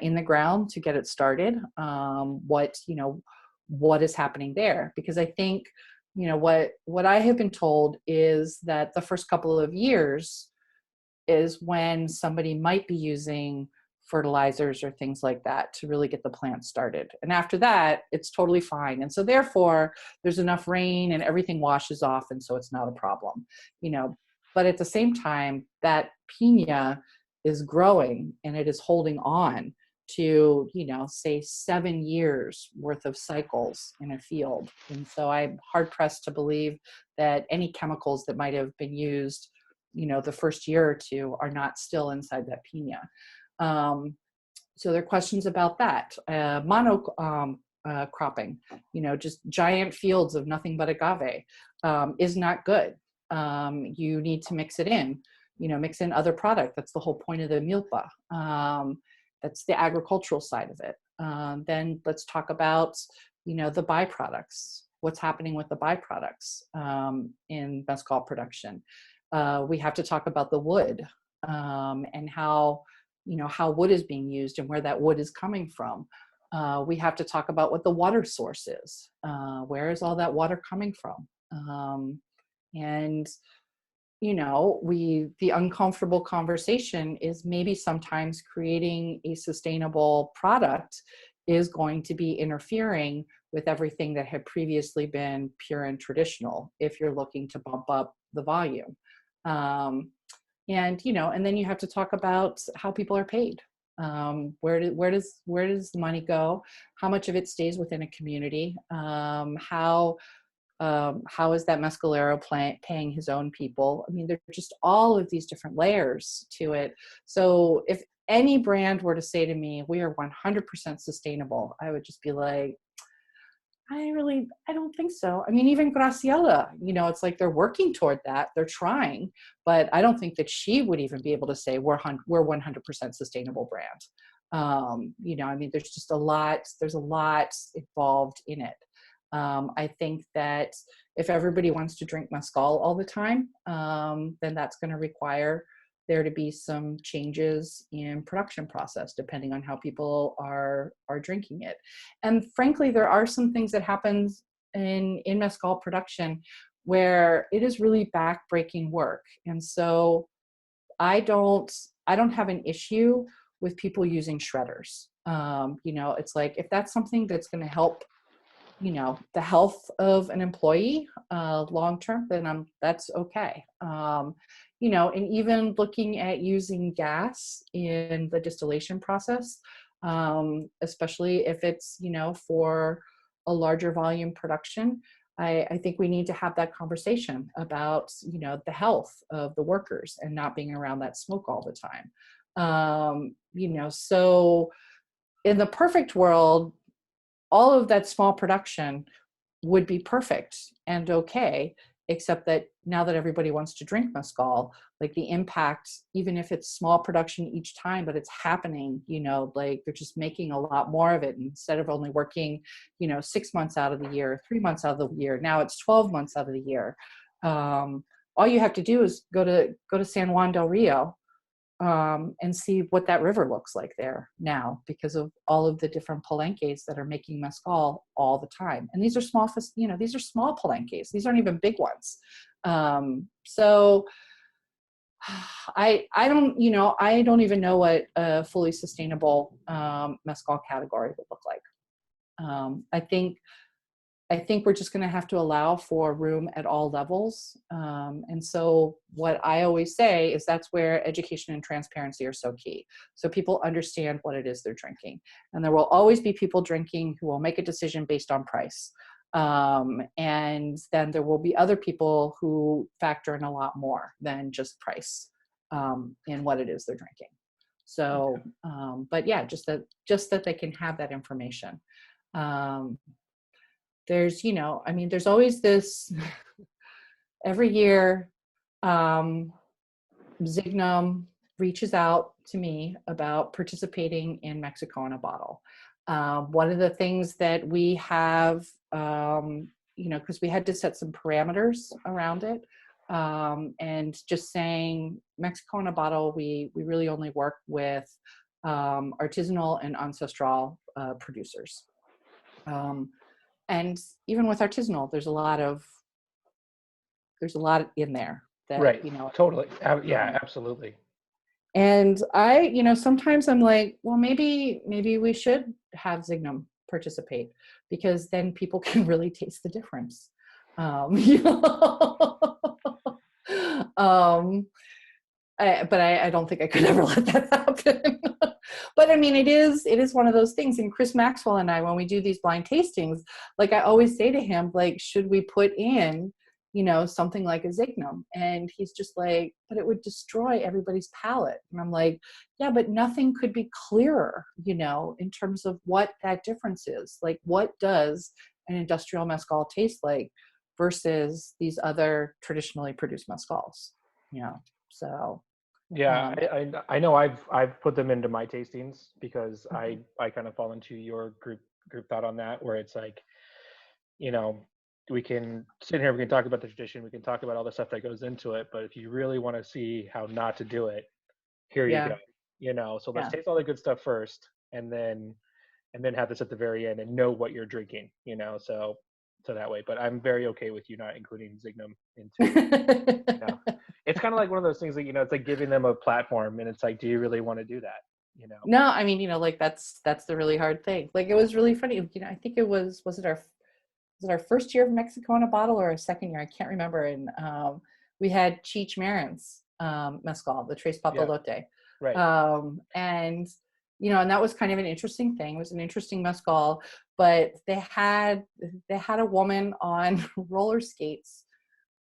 in the ground to get it started? What is happening there? Because I think, what I have been told is that the first couple of years is when somebody might be using fertilizers or things like that to really get the plant started. And after that, it's totally fine. And so therefore, there's enough rain and everything washes off, and so it's not a problem. But at the same time, that piña is growing and it is holding on to, say 7 years worth of cycles in a field. And so I'm hard pressed to believe that any chemicals that might have been used, the first year or two are not still inside that piña. So there are questions about that. Cropping, just giant fields of nothing but agave is not good. You need to mix it in, mix in other product. That's the whole point of the milpa. That's the agricultural side of it. Then let's talk about, the byproducts. What's happening with the byproducts in mezcal production? We have to talk about the wood and how wood is being used and where that wood is coming from. We have to talk about what the water source is. Where is all that water coming from? And the uncomfortable conversation is maybe sometimes creating a sustainable product is going to be interfering with everything that had previously been pure and traditional if you're looking to bump up the volume. And then you have to talk about how people are paid. Where does the money go? How much of it stays within a community? How is that mescalero paying his own people? I mean, there's just all of these different layers to it. So if any brand were to say to me, we are 100% sustainable, I would just be like, I don't think so. I mean, even Graciela, it's like they're working toward that. They're trying, but I don't think that she would even be able to say we're 100% sustainable brand. I mean, there's a lot involved in it. I think that if everybody wants to drink mezcal all the time, then that's going to require there to be some changes in production process, depending on how people are drinking it. And frankly, there are some things that happen in mezcal production where it is really back-breaking work. And so I don't have an issue with people using shredders. It's like, if that's something that's going to help the health of an employee long term, then that's okay. and even looking at using gas in the distillation process, especially if it's, for a larger volume production. I think we need to have that conversation about, the health of the workers and not being around that smoke all the time. So in the perfect world, all of that small production would be perfect and okay, except that now that everybody wants to drink mezcal, like the impact, even if it's small production each time, but it's happening, like they're just making a lot more of it. Instead of only working, 6 months out of the year, 3 months out of the year, now it's 12 months out of the year. All you have to do is go to San Juan del Rio, and see what that river looks like there now, because of all of the different palenques that are making mezcal all the time. And these are small, these are small palenques. These aren't even big ones. So I don't even know what a fully sustainable mezcal category would look like. I think we're just going to have to allow for room at all levels. And so what I always say is that's where education and transparency are so key. So people understand what it is they're drinking. And there will always be people drinking who will make a decision based on price. And then there will be other people who factor in a lot more than just price in what it is they're drinking. So, but yeah, just that they can have that information. There's, there's always this, every year, Zignum reaches out to me about participating in Mexico in a Bottle. One of the things that we have, because we had to set some parameters around it, and just saying Mexico in a Bottle, we really only work with artisanal and ancestral producers. And even with artisanal, there's a lot in there that, Right. Totally. Yeah, absolutely. And I, sometimes I'm like, well, maybe we should have Zignum participate, because then people can really taste the difference. But I don't think I could ever let that happen. But I mean, it is one of those things. And Chris Maxwell and I, when we do these blind tastings, like I always say to him, like, should we put in, something like a Zignum? And he's just like, but it would destroy everybody's palate. And I'm like, yeah, but nothing could be clearer, in terms of what that difference is. Like, what does an industrial mezcal taste like versus these other traditionally produced mezcals? So yeah, I know I've put them into my tastings, because I kind of fall into your group thought on that, where it's like, we can sit here, we can talk about the tradition, we can talk about all the stuff that goes into it, but if you really want to see how not to do it, here you go. So let's taste all the good stuff first, and then have this at the very end and know what you're drinking, so that way. But I'm very okay with you not including Zignum into it's kind of like one of those things that, it's like giving them a platform, and it's like, do you really want to do that? No, I mean, like that's the really hard thing. Like, it was really funny. I think it was it our first year of Mexico in a Bottle or our second year? I can't remember. And we had Cheech Marin's mezcal, the Tres Papalote. Right. And and that was kind of an interesting thing. It was an interesting mezcal, but they had a woman on roller skates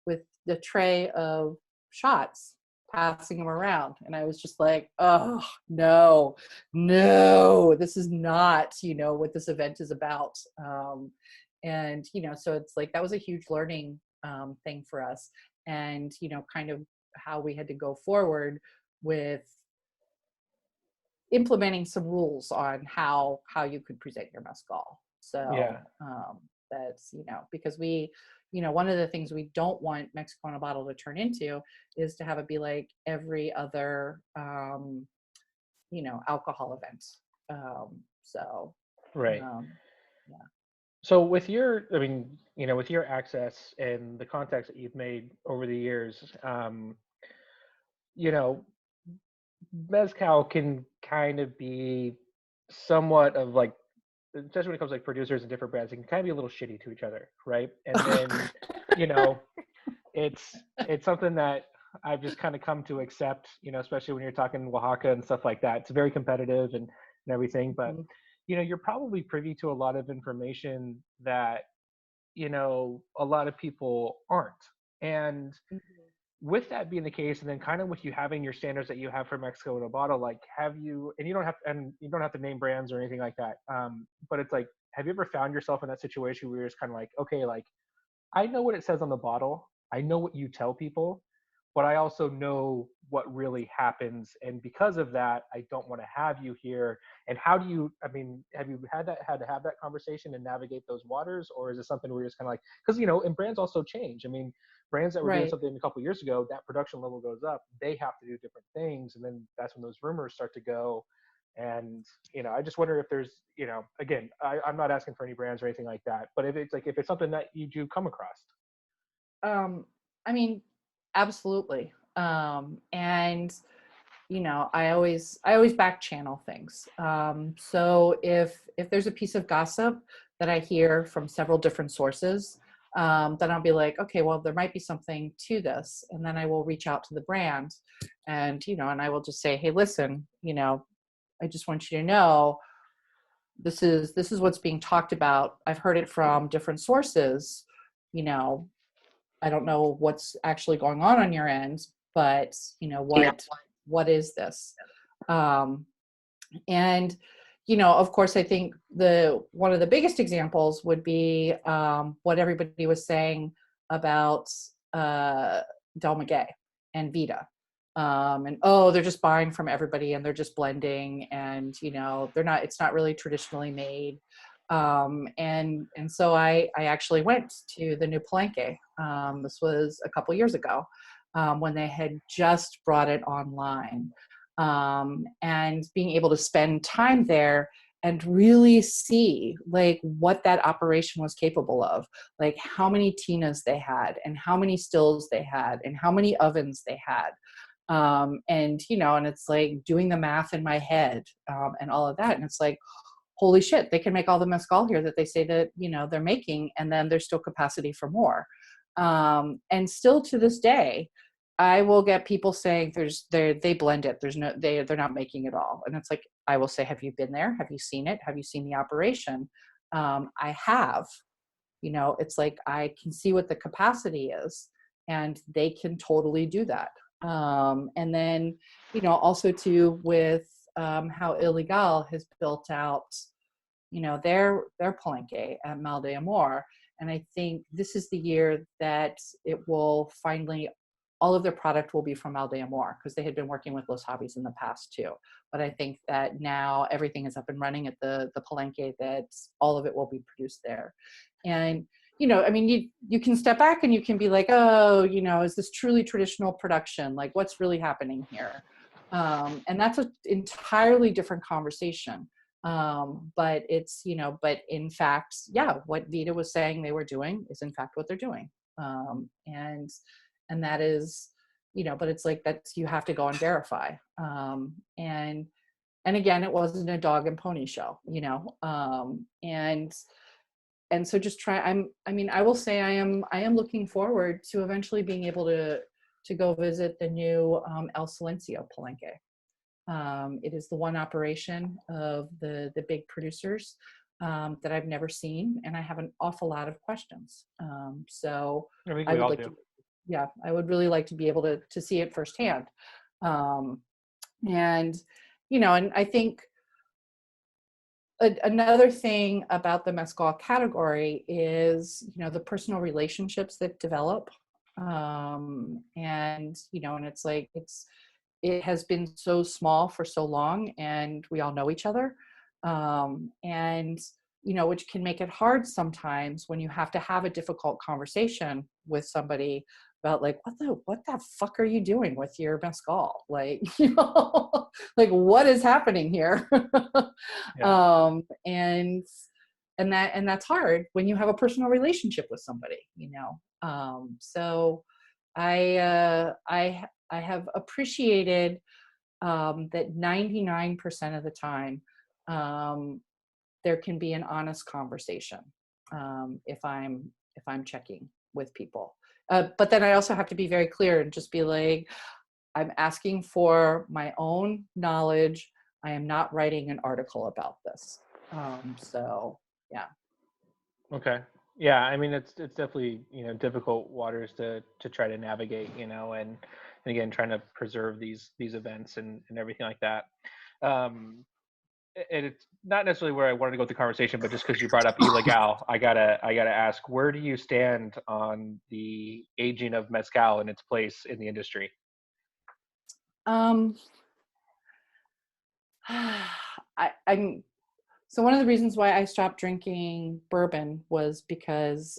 with the tray of shots, passing them around. And I was just like, oh, no, this is not, what this event is about. And, so it's like, that was a huge learning thing for us. And, kind of how we had to go forward with implementing some rules on how you could present your mezcal. So that's, because we, one of the things we don't want Mexico in a Bottle to turn into is to have it be like every other, alcohol event. So, right. Yeah. So with your, with your access and the contacts that you've made over the years, mezcal can kind of be somewhat of like, especially when it comes to like producers and different brands, it can kind of be a little shitty to each other, right? And then, it's something that I've just kind of come to accept, especially when you're talking Oaxaca and stuff like that. It's very competitive and everything, but Mhm. you're probably privy to a lot of information that a lot of people aren't. And with that being the case, and then kind of with you having your standards that you have for Mexico in a bottle, like have you, and you don't have to name brands or anything like that. But it's like, have you ever found yourself in that situation where you're just kind of like, okay, like I know what it says on the bottle, I know what you tell people, but I also know what really happens, and because of that, I don't want to have you here. And how do you? I mean, have you had to have that conversation and navigate those waters, or is it something where you're just kind of like, because and brands also change. I mean, brands that were doing Right. something a couple years ago, that production level goes up, they have to do different things, and then that's when those rumors start to go. And I just wonder if there's, again, I'm not asking for any brands or anything like that, but if it's something that you do come across. I mean, absolutely. And I always back channel things. So if there's a piece of gossip that I hear from several different sources, then I'll be like, okay, well, there might be something to this, and then I will reach out to the brand, and I will just say, hey, listen, I just want you to know this is what's being talked about. I've heard it from different sources. You know, I don't know what's actually going on your end, but what is this? Um, and of course, I think the one of the biggest examples would be what everybody was saying about Del Maguey and Vita. And they're just buying from everybody and they're just blending, and it's not really traditionally made. And so I actually went to the new Palenque. This was a couple years ago, when they had just brought it online, and being able to spend time there and really see like what that operation was capable of, like how many tinas they had and how many stills they had and how many ovens they had. And it's like doing the math in my head, and all of that. And it's like, holy shit, they can make all the mezcal here that they say that, they're making. And then there's still capacity for more. And still to this day, I will get people saying they blend it. They're not making it all. And it's like, I will say, have you been there? Have you seen it? Have you seen the operation? I have. It's like, I can see what the capacity is, and they can totally do that. And then, also too, with how Illegal has built out, their Palenque at Mal de Amor. And I think this is the year that it will finally, all of their product will be from Mal de Amor, because they had been working with Los Hobbies in the past too. But I think that now everything is up and running at the Palenque, that all of it will be produced there. And I mean, you can step back and you can be like, oh, is this truly traditional production? Like, what's really happening here? And that's an entirely different conversation. But but in fact, yeah, what Vita was saying they were doing is in fact what they're doing. And that is, but it's like, that's, you have to go and verify. And again, it wasn't a dog and pony show, and so just I will say I am looking forward to eventually being able to go visit the new El Silencio Palenque. It is the one operation of the big producers that I've never seen, and I have an awful lot of questions. So I think I we would all like do. to, yeah, I would really like to be able to see it firsthand. Um, and and I think another thing about the mezcal category is the personal relationships that develop. And it's like it has been so small for so long, and we all know each other. And which can make it hard sometimes when you have to have a difficult conversation with somebody about like, what the fuck are you doing with your mezcal? Like, like, what is happening here? Yeah. And that's hard when you have a personal relationship with somebody. So I have appreciated that 99% of the time, there can be an honest conversation, if I'm checking with people. But then I also have to be very clear and just be like, I'm asking for my own knowledge. I am not writing an article about this. So yeah. Okay. Yeah, I mean it's definitely, difficult waters to try to navigate, and again trying to preserve these events and everything like that. Um and it's not necessarily where I wanted to go with the conversation, but just because you brought up illegal, I gotta ask, where do you stand on the aging of mezcal and its place in the industry? Um, I'm so one of the reasons why I stopped drinking bourbon was because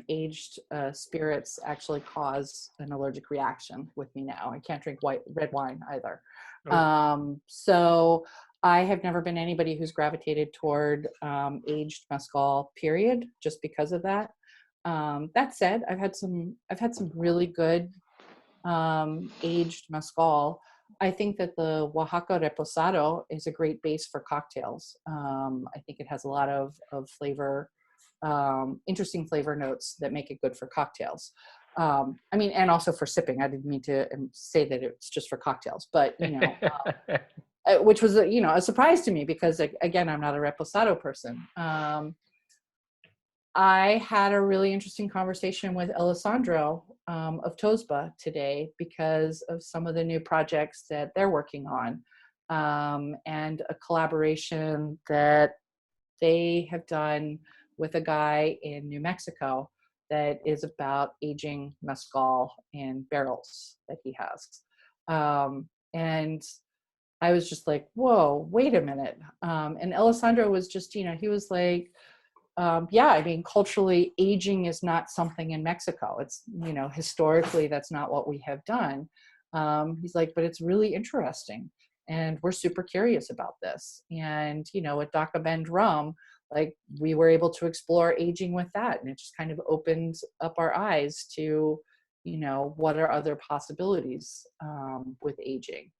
aged spirits actually cause an allergic reaction with me now. I can't drink red wine either. Oh, So I have never been anybody who's gravitated toward aged mezcal, period, just because of that. That said, I've had some really good aged mezcal. I think that the Oaxaca Reposado is a great base for cocktails. I think it has a lot of flavor, interesting flavor notes that make it good for cocktails. I mean, and also for sipping. I didn't mean to say that it's just for cocktails, but which was a surprise to me because again, I'm not a Reposado person. I had a really interesting conversation with Alessandro of Tosba today because of some of the new projects that they're working on, and a collaboration that they have done with a guy in New Mexico that is about aging mezcal in barrels that he has. And I was just like, whoa, wait a minute. And Alessandro was just, he was like, yeah, I mean, culturally, aging is not something in Mexico. It's, historically, that's not what we have done. He's like, but it's really interesting. And we're super curious about this. And, at Daca Bend Rum, like we were able to explore aging with that. And it just kind of opened up our eyes to, what are other possibilities with aging.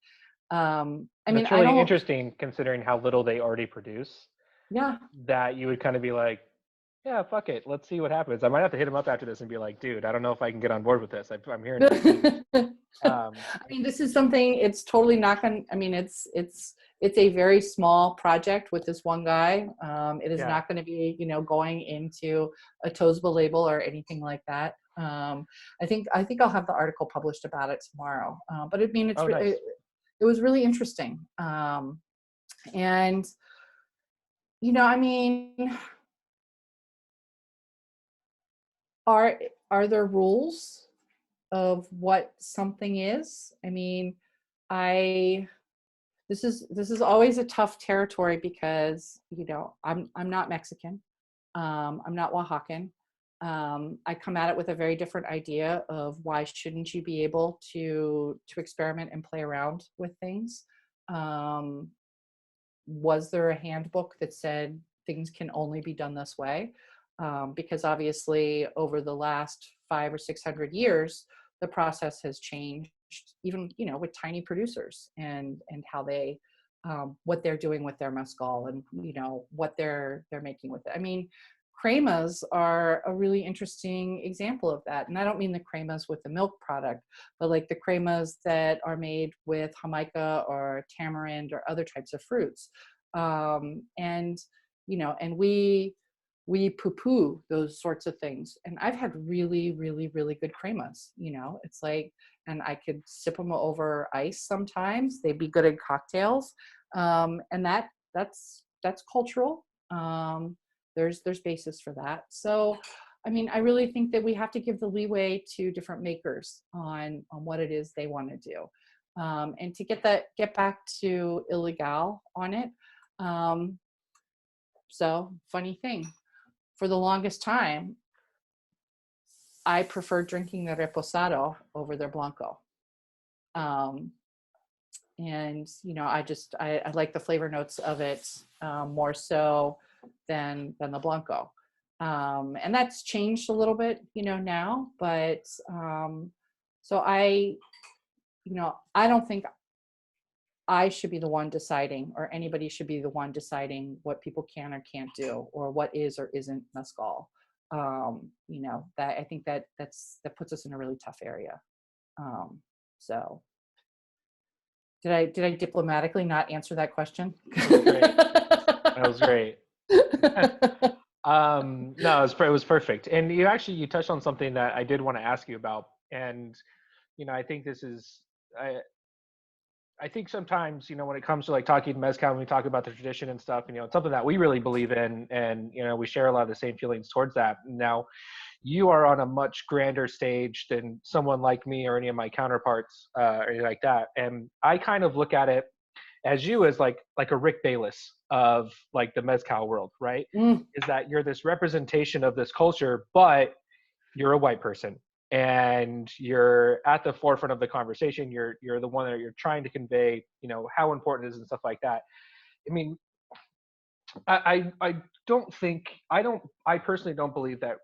I mean, that's I really don't, interesting considering how little they already produce. yeah. That you would kind of be like, yeah, fuck it, let's see what happens. I might have to hit him up after this and be like, dude, I don't know if I can get on board with this. I'm hearing good things. I mean, this is something, it's totally not going to, I mean, it's a very small project with this one guy. It is Yeah. not going to be, going into a Tosba label or anything like that. I think I'll have the article published about it tomorrow. But I mean, Oh, nice. it was really interesting. And, I mean, are there rules of what something is? I mean, I this is always a tough territory because I'm not Mexican, I'm not Oaxacan. I come at it with a very different idea of why shouldn't you be able to experiment and play around with things. Was there a handbook that said things can only be done this way? Because obviously over the last 500 or 600 years, the process has changed, even with tiny producers and how they what they're doing with their mezcal and what they're making with it. I mean, cremas are a really interesting example of that. And I don't mean the cremas with the milk product, but like the cremas that are made with jamaica or tamarind or other types of fruits. And and we poo-poo those sorts of things. And I've had really, really, really good cremas. It's like, and I could sip them over ice sometimes. They'd be good in cocktails. And that's cultural. There's basis for that. So, I mean, I really think that we have to give the leeway to different makers on what it is they want to do. And to get back to illegal on it. So funny thing, for the longest time, I preferred drinking the reposado over their blanco. Um, and I like the flavor notes of it more so than the blanco. And that's changed a little bit, now, but so I don't think I should be the one deciding, or anybody should be the one deciding what people can or can't do, or what is or isn't mezcal. That I think that puts us in a really tough area. So did I diplomatically not answer that question? That was great. No, it was perfect. And you touched on something that I did want to ask you about. And, I think I think sometimes, when it comes to like talking mezcal, when we talk about the tradition and stuff, it's something that we really believe in, and we share a lot of the same feelings towards that. Now, you are on a much grander stage than someone like me or any of my counterparts, or anything like that. And I kind of look at it as you as like a Rick Bayless of like the mezcal world, right? Mm. Is that you're this representation of this culture, but you're a white person and you're at the forefront of the conversation. You're the one that you're trying to convey, how important it is and stuff like that. I mean, I don't think I personally don't believe that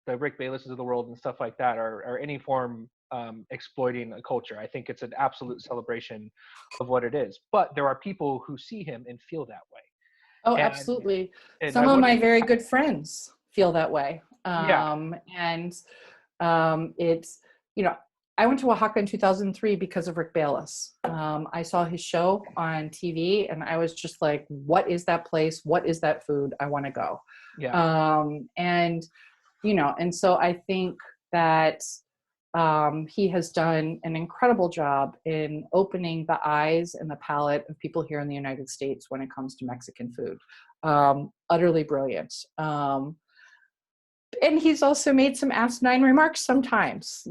the Rick Baylesses of the world and stuff like that are any form exploiting a culture. I think it's an absolute celebration of what it is. But there are people who see him and feel that way. Oh, And absolutely. and I Some of wonder, my very good friends feel that way. yeah, And it's, I went to Oaxaca in 2003 because of Rick Bayless. I saw his show on TV and I was just like, what is that place? What is that food? I want to go. yeah, And so I think that he has done an incredible job in opening the eyes and the palate of people here in the United States when it comes to Mexican food. Utterly brilliant. And he's also made some asinine remarks sometimes,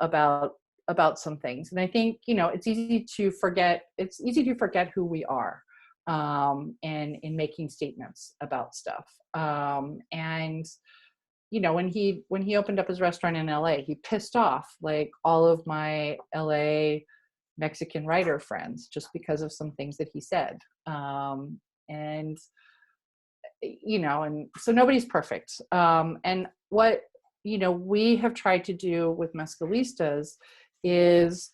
about some things. And I think, it's easy to forget. It's easy to forget who we are, and in making statements about stuff. And when he opened up his restaurant in LA, he pissed off like all of my LA Mexican writer friends just because of some things that he said. And and so nobody's perfect. And what we have tried to do with Mezcalistas is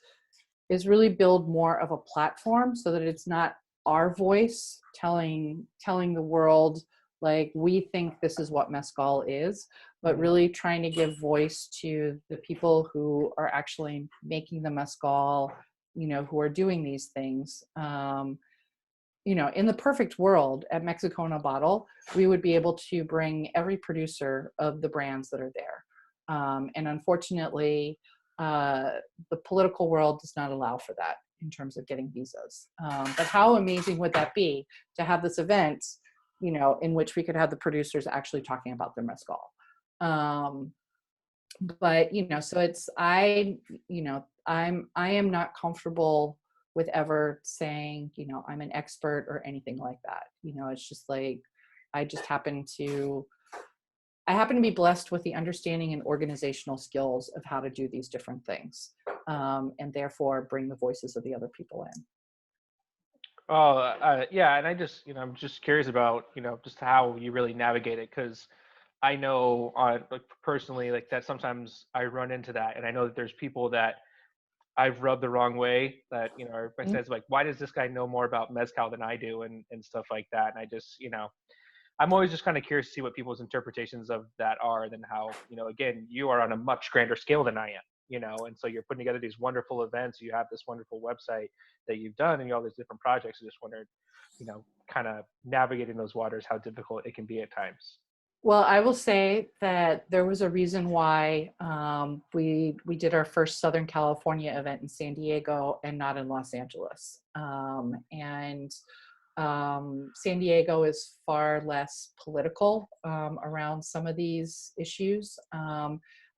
really build more of a platform so that it's not our voice telling the world like we think this is what mezcal is, but really trying to give voice to the people who are actually making the mezcal, who are doing these things. In the perfect world at Mexico in a Bottle, we would be able to bring every producer of the brands that are there. And unfortunately, the political world does not allow for that in terms of getting visas. But how amazing would that be to have this event, in which we could have the producers actually talking about their mezcal. But, so it's, I am not comfortable with ever saying, I'm an expert or anything like that. It's just like, I happen to be blessed with the understanding and organizational skills of how to do these different things, and therefore bring the voices of the other people in. Oh, yeah, and I'm just curious about, just how you really navigate it, because I know, like personally, like that sometimes I run into that, and I know that there's people that I've rubbed the wrong way that, are says like, why does this guy know more about mezcal than I do, and stuff like that, and I just, I'm always just kind of curious to see what people's interpretations of that are, than how, again, you are on a much grander scale than I am. And so you're putting together these wonderful events. You have this wonderful website that you've done, and all these different projects. I just wondered, kind of navigating those waters, how difficult it can be at times. Well, I will say that there was a reason why we did our first Southern California event in San Diego and not in Los Angeles. And San Diego is far less political around some of these issues.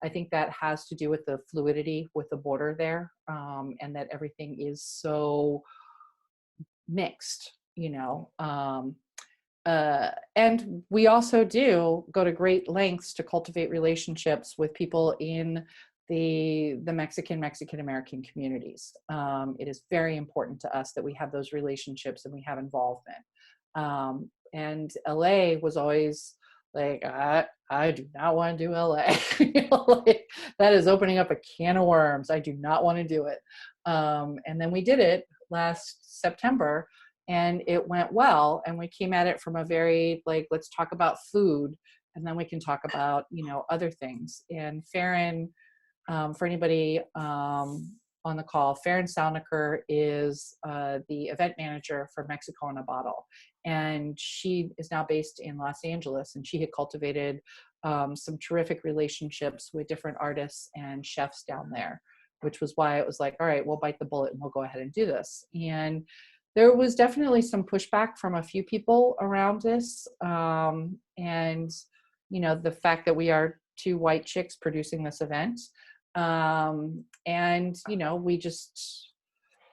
I think that has to do with the fluidity with the border there, and that everything is so mixed, and we also do go to great lengths to cultivate relationships with people in the Mexican American communities. It is very important to us that we have those relationships and we have involvement. And LA was always like, I do not want to do LA. Like, that is opening up a can of worms. I do not want to do it. And then we did it last September, and it went well. And we came at it from a very, like, let's talk about food and then we can talk about, other things. And Farron, for anybody on the call, Farron Salniker is the event manager for Mexico in a Bottle. And she is now based in Los Angeles, and she had cultivated some terrific relationships with different artists and chefs down there, which was why it was like, all right, we'll bite the bullet and we'll go ahead and do this. And there was definitely some pushback from a few people around this. And, the fact that we are two white chicks producing this event. And, we just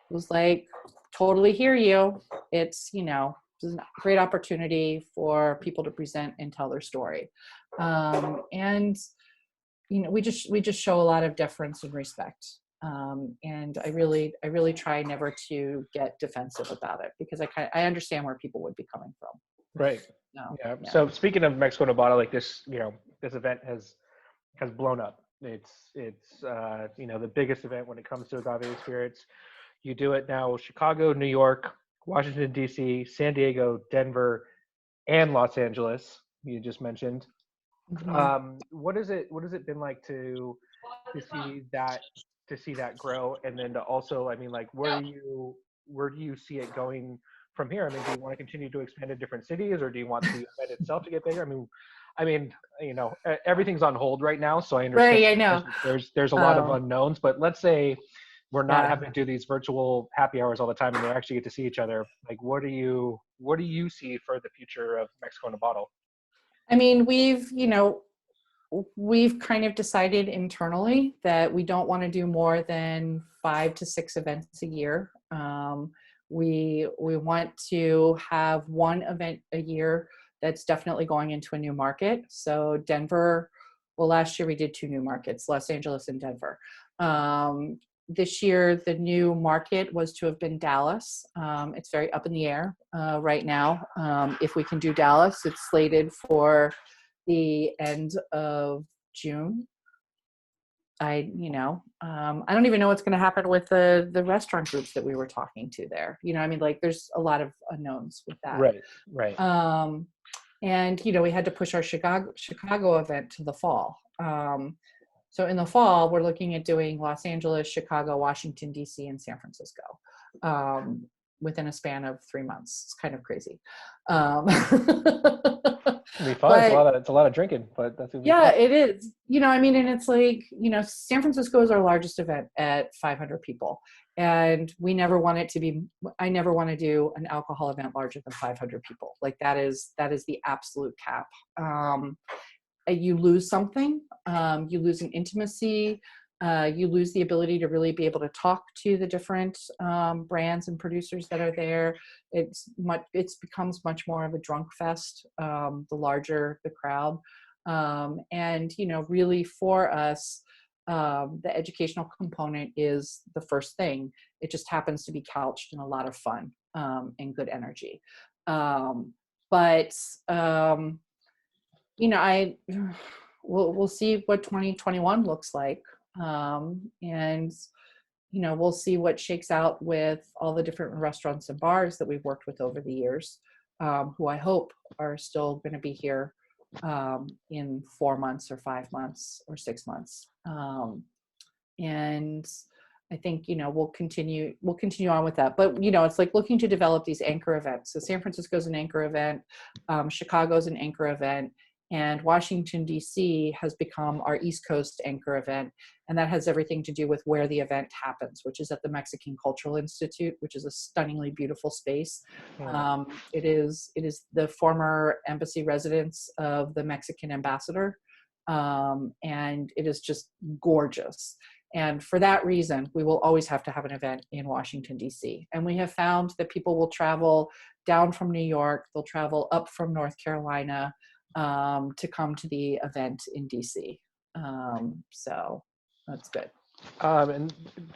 was like, totally hear you. It's, it's a great opportunity for people to present and tell their story. And, we just show a lot of deference and respect. And I really try never to get defensive about it, because I understand where people would be coming from. Right. No, Yeah. yeah. So speaking of Mexico in a Bottle, like this, this event has blown up. It's the biggest event when it comes to agave spirits. You do it now, Chicago, New York, Washington, D.C., San Diego, Denver, and Los Angeles, you just mentioned. Mhm. What has it been like to see that grow, and then to also, I mean, like, where do you see it going from here? I mean, do you want to continue to expand to different cities, or do you want the event itself to get bigger? I mean, everything's on hold right now, so I understand Right, I know. there's a lot of unknowns. But let's say we're not Yeah. having to do these virtual happy hours all the time, and they actually get to see each other. Like, what do you see for the future of Mexico in a Bottle? I mean, we've kind of decided internally that we don't want to do more than 5 to 6 events a year. We want to have one event a year that's definitely going into a new market. So Denver, well, last year we did 2 new markets, Los Angeles and Denver. This year, the new market was to have been Dallas. It's very up in the air right now. If we can do Dallas, it's slated for the end of June. I don't even know what's going to happen with the restaurant groups that we were talking to there. Like, there's a lot of unknowns with that. Right. And we had to push our Chicago event to the fall. So in the fall, we're looking at doing Los Angeles, Chicago, Washington, D.C., and San Francisco within a span of 3 months. It's kind of crazy. It'll be fun. But It's a lot of drinking, but that's gonna be yeah, fun. it is. And it's like, San Francisco is our largest event at 500 people. And we never want it to be, I never want to do an alcohol event larger than 500 people. Like, that is the absolute cap. You lose something, you lose an intimacy, you lose the ability to really be able to talk to the different brands and producers that are there. It becomes much more of a drunk fest, the larger the crowd. And really for us, the educational component is the first thing. It just happens to be couched in a lot of fun and good energy. But we'll see what 2021 looks like. And we'll see what shakes out with all the different restaurants and bars that we've worked with over the years, who I hope are still going to be here in 4 months or 5 months or 6 months. And I think, we'll continue on with that. But, it's like looking to develop these anchor events. So San Francisco's an anchor event, Chicago's an anchor event, and Washington, D.C. has become our East Coast anchor event. And that has everything to do with where the event happens, which is at the Mexican Cultural Institute, which is a stunningly beautiful space. Yeah. It is the former embassy residence of the Mexican ambassador. And it is just gorgeous. And for that reason, we will always have to have an event in Washington, D.C. And we have found that people will travel down from New York, they'll travel up from North Carolina to come to the event in D.C. So that's good. And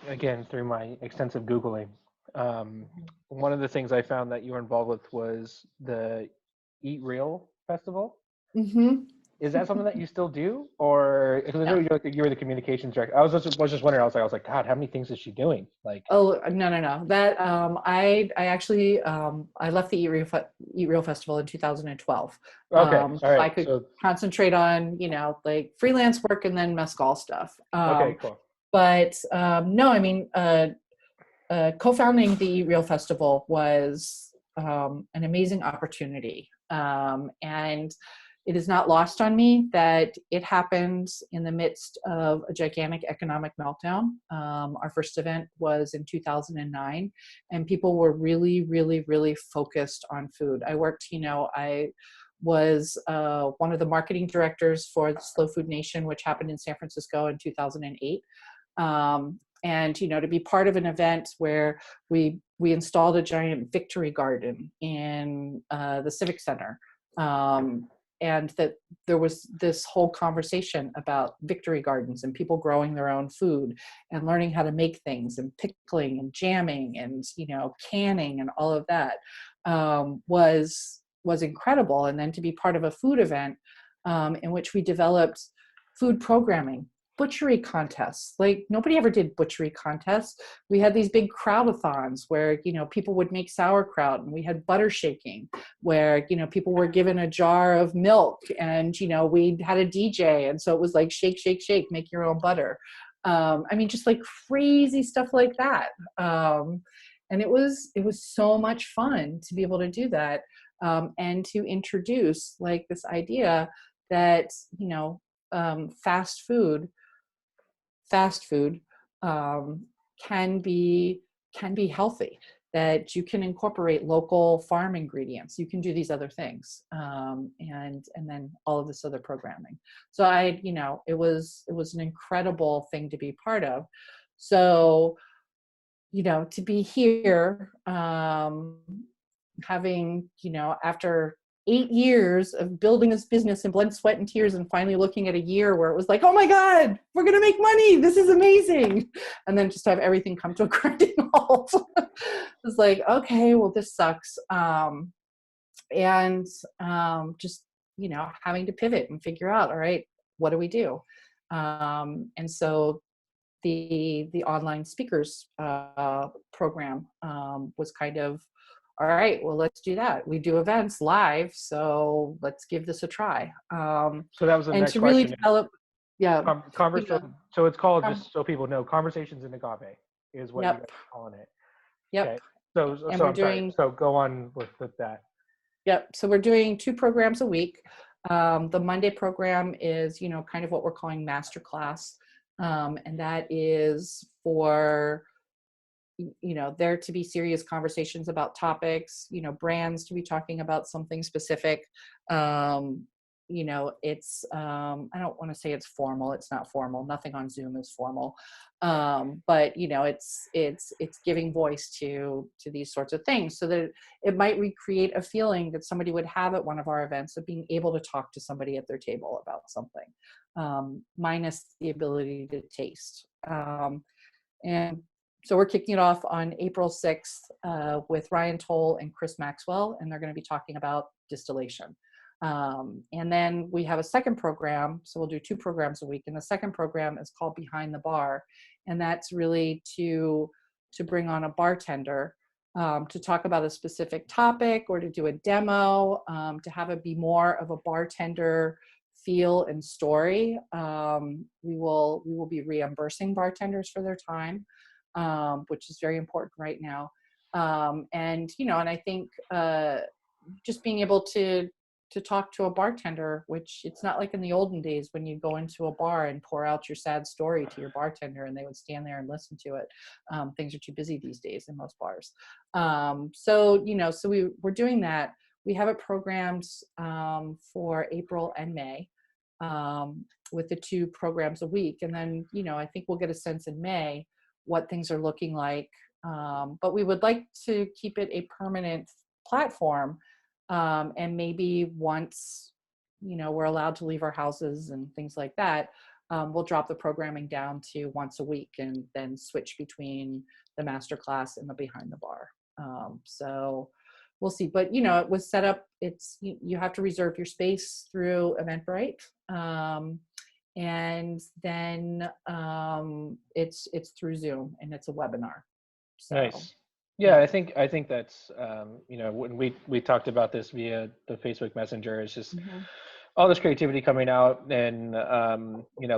again, through my extensive Googling, one of the things I found that you were involved with was the Eat Real Festival. Mm-hmm. Is that something that you still do, or because I know No. you were the communications director? I was just wondering. I was like, God, how many things is she doing? Like, Oh, no. That I actually I left the Eat Real Festival in 2012. okay, all So I right. could So concentrate on, like freelance work and then mezcal stuff. okay, cool. But no, I mean, co-founding the Eat Real Festival was an amazing opportunity, and it is not lost on me that it happened in the midst of a gigantic economic meltdown. Our first event was in 2009, and people were really, really, really focused on food. I was one of the marketing directors for the Slow Food Nation, which happened in San Francisco in 2008. And to be part of an event where we installed a giant victory garden in the Civic Center, and that there was this whole conversation about victory gardens and people growing their own food and learning how to make things and pickling and jamming and canning and all of that, was incredible. And then to be part of a food event in which we developed food programming, butchery contests. Like nobody ever did butchery contests. We had these big crowd-a-thons where people would make sauerkraut, and we had butter shaking where people were given a jar of milk, and we had a DJ, and so it was like shake, shake, shake, make your own butter. I mean, just like crazy stuff like that. And it was so much fun to be able to do that, and to introduce like this idea that fast food can be healthy, that you can incorporate local farm ingredients, you can do these other things, and then all of this other programming. So it was an incredible thing to be part of. So to be here, having after 8 years of building this business in blood, sweat, and tears, and finally looking at a year where it was like, oh my God, we're going to make money. This is amazing. And then just have everything come to a grinding halt. It's like, okay, well, this sucks. And just, having to pivot and figure out, all right, what do we do? And so the online speakers program was kind of, all right, well, let's do that. We do events live, so let's give this a try. So that was the And next to really question. develop, yeah, So it's called, um, just so people know, Conversations in Agave is what you guys yep, are calling it. yep. Okay. So And so we're I'm sorry. doing, So go on with that. yep. So we're doing 2 programs a week. The Monday program is, kind of what we're calling masterclass, and that is for there to be serious conversations about topics, brands to be talking about something specific. It's I don't want to say it's formal. It's not formal. Nothing on Zoom is formal. But it's giving voice to these sorts of things, so that it might recreate a feeling that somebody would have at one of our events of being able to talk to somebody at their table about something, minus the ability to taste. And so we're kicking it off on April 6th with Ryan Toll and Chris Maxwell, and they're going to be talking about distillation. And then we have a second program, so we'll do 2 programs a week. And the second program is called Behind the Bar, and that's really to bring on a bartender to talk about a specific topic or to do a demo, to have it be more of a bartender feel and story. We will be reimbursing bartenders for their time, which is very important right now. And I think just being able to talk to a bartender, which it's not like in the olden days when you go into a bar and pour out your sad story to your bartender and they would stand there and listen to it. Things are too busy these days in most bars. So we're doing that. We have it programmed for April and May, with the 2 programs a week. And then, I think we'll get a sense in May what things are looking like. But we would like to keep it a permanent platform. And maybe once, we're allowed to leave our houses and things like that, we'll drop the programming down to once a week and then switch between the masterclass and the Behind the Bar. So we'll see. But it was set up. It's you have to reserve your space through Eventbrite, and then it's through Zoom, and it's a webinar. So, Nice. Yeah, I think that's when we talked about this via the Facebook Messenger, it's just all this creativity coming out, and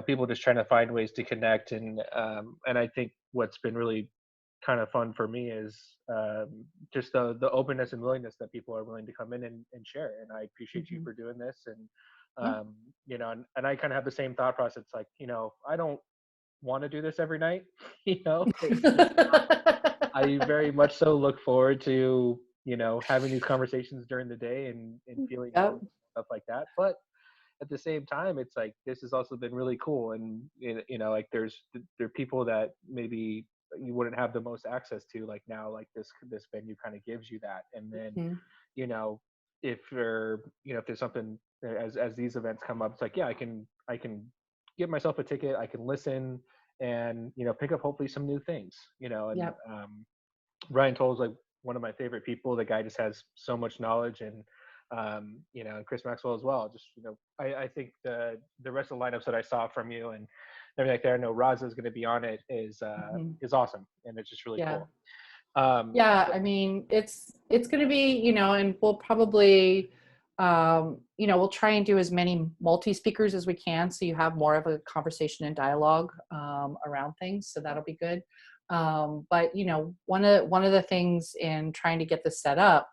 people just trying to find ways to connect, and I think what's been really kind of fun for me is just the openness and willingness that people are willing to come in and share, and I appreciate you for doing this, and and I kind of have the same thought process. Like, I don't want to do this every night. I very much so look forward to having these conversations during the day and feeling stuff like that. But at the same time, it's like this has also been really cool, and like there are people that maybe you wouldn't have the most access to, like now, like this venue kind of gives you that. And then if there's something as these events come up, it's like, yeah, I can give myself a ticket, I can listen, and pick up hopefully some new things, and Ryan Toll's like one of my favorite people. The guy just has so much knowledge, and and Chris Maxwell as well. Just I think the rest of the lineups that I saw from you and everything like that, I know Raza is going to be on it, is awesome, and it's just really cool. I mean, it's going to be, and we'll probably we'll try and do as many multi-speakers as we can, so you have more of a conversation and dialogue around things, so that'll be good. But one of the things in trying to get this set up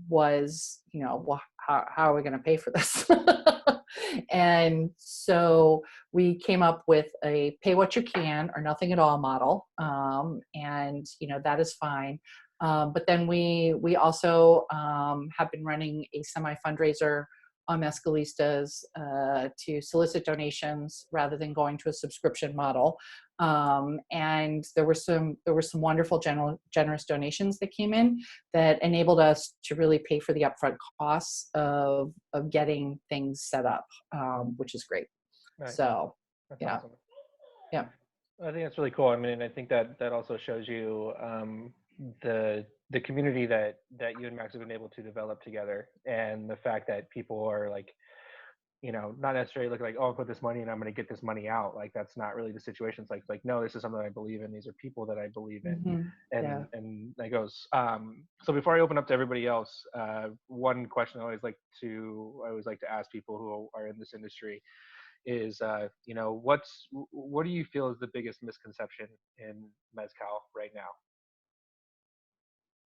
was, well, how are we going to pay for this? And so we came up with a pay what you can or nothing at all model, and that is fine. But then we also have been running a semi-fundraiser on Mezcalistas to solicit donations rather than going to a subscription model. And there were some wonderful generous donations that came in that enabled us to really pay for the upfront costs of getting things set up, which is great. Nice. So that's awesome. I think that's really cool. I mean, I think that also shows you the community that you and Max have been able to develop together, and the fact that people are like, not necessarily looking like, oh, I'll put this money and I'm going to get this money out. Like, that's not really the situation. It's like, no, this is something that I believe in. These are people that I believe in. And that goes. So before I open up to everybody else, one question I always like to ask people who are in this industry is, what do you feel is the biggest misconception in Mezcal right now?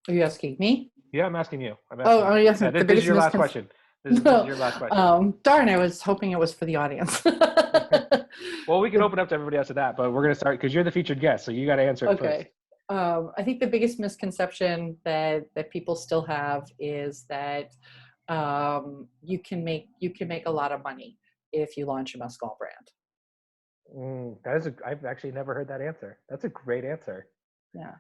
Are you asking me? Yeah, I'm asking you. Yes. Yeah, this is your last question. This is your last question. Darn, I was hoping it was for the audience. Well, we can open up to everybody else at that, but we're going to start because you're the featured guest, so you got to answer it first. I think the biggest misconception that people still have is that you can make a lot of money if you launch a mezcal brand. I've actually never heard that answer. That's a great answer. Yeah.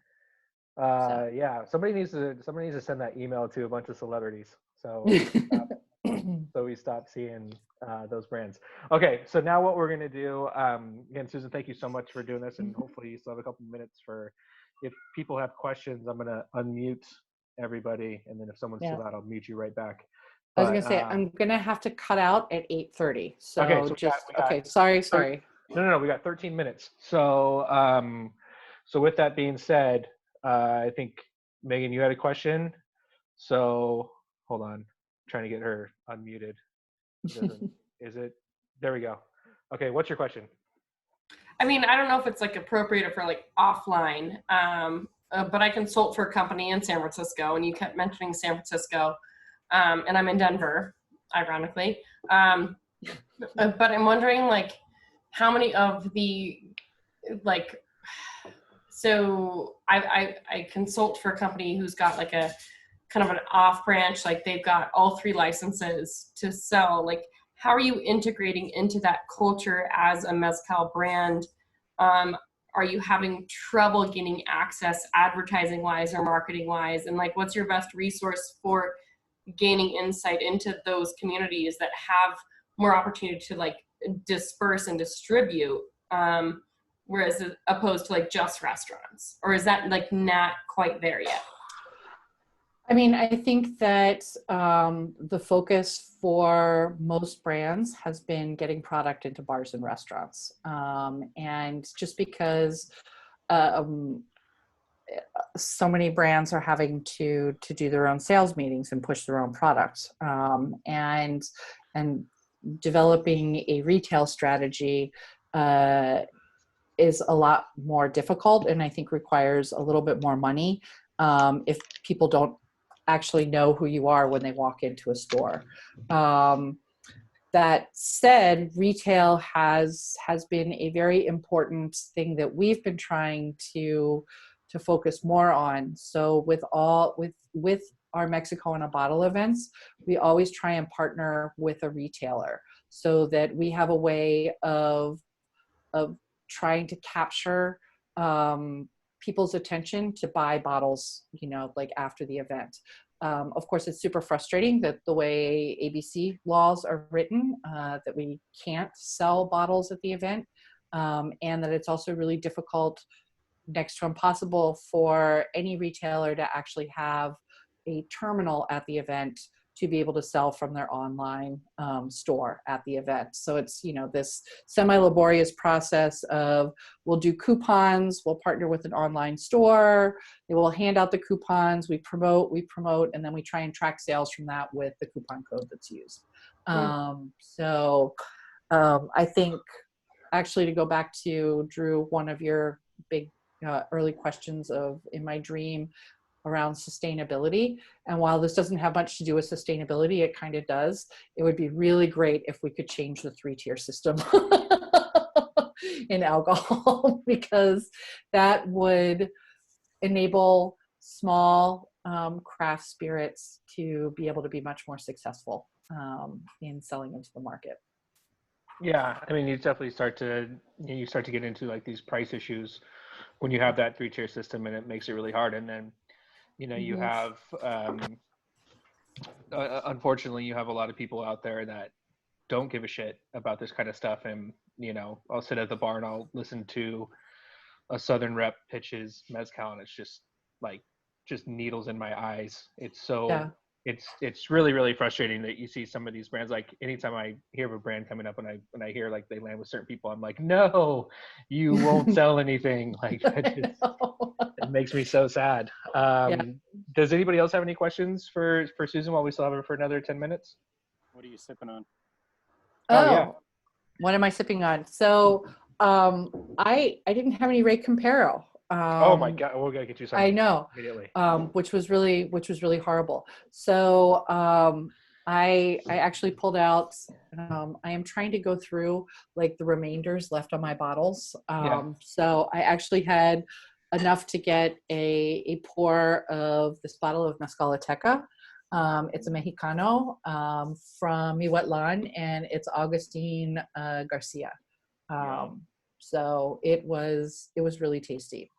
Yeah. Somebody needs to send that email to a bunch of celebrities. So we stop seeing those brands. Okay, so now what we're going to do, again, Susan, thank you so much for doing this, and hopefully you still have a couple minutes for, if people have questions, I'm going to unmute everybody, and then if someone's too loud, I'll mute you right back. I was going to say, I'm going to have to cut out at 8:30. So, okay, sorry. No, we got 13 minutes. So, so with that being said, I think, Megan, you had a question. So hold on, I'm trying to get her unmuted. Is it? There we go. Okay, what's your question? I mean, I don't know if it's like appropriate for like offline, but I consult for a company in San Francisco, and you kept mentioning San Francisco, and I'm in Denver, ironically. But I'm wondering, like, how many of the, like, so I consult for a company who's got like a kind of an off branch, like they've got all 3 licenses to sell. Like, how are you integrating into that culture as a mezcal brand? Are you having trouble getting access advertising wise or marketing wise? And like, what's your best resource for gaining insight into those communities that have more opportunity to like disperse and distribute? Whereas opposed to like just restaurants, or is that like not quite there yet? I mean, I think that the focus for most brands has been getting product into bars and restaurants. And just because um, so many brands are having to do their own sales meetings and push their own products, and developing a retail strategy is a lot more difficult, and I think requires a little bit more money if people don't actually know who you are when they walk into a store. That said, retail has been a very important thing that we've been trying to focus more on. So with our Mexico in a Bottle events, we always try and partner with a retailer so that we have a way of trying to capture people's attention to buy bottles, like after the event. Of course, it's super frustrating that the way ABC laws are written, that we can't sell bottles at the event, and that it's also really difficult, next to impossible, for any retailer to actually have a terminal at the event to be able to sell from their online store at the event. So it's, this semi-laborious process of, we'll do coupons, we'll partner with an online store, they will hand out the coupons, we promote, and then we try and track sales from that with the coupon code that's used. I think, actually, to go back to, Drew, one of your big early questions in my dream, around sustainability. And while this doesn't have much to do with sustainability, it kind of does. It would be really great if we could change the 3-tier system in alcohol, because that would enable small craft spirits to be able to be much more successful in selling into the market. Yeah, I mean, you definitely start to get into like these price issues when you have that 3-tier system, and it makes it really hard. And then you have, unfortunately, you have a lot of people out there that don't give a shit about this kind of stuff. And, I'll sit at the bar and I'll listen to a Southern rep pitches mezcal, and it's just needles in my eyes. It's so, Yeah. it's really, really frustrating that you see some of these brands. Like, anytime I hear of a brand coming up and I hear like they land with certain people, I'm like, no, you won't sell anything. Like, it makes me so sad. Does anybody else have any questions for Susan while we still have her for another 10 minutes? What are you sipping on? Oh, yeah. What am I sipping on? So I didn't have any Ray Comparo. Oh my God, we're gonna get you something. I know, immediately. Which was really horrible. So I actually pulled out. I am trying to go through like the remainders left on my bottles. So I actually had enough to get a pour of this bottle of Mezcalateca. It's a Mexicano from Mihuatlan, and it's Augustine Garcia. So it was really tasty.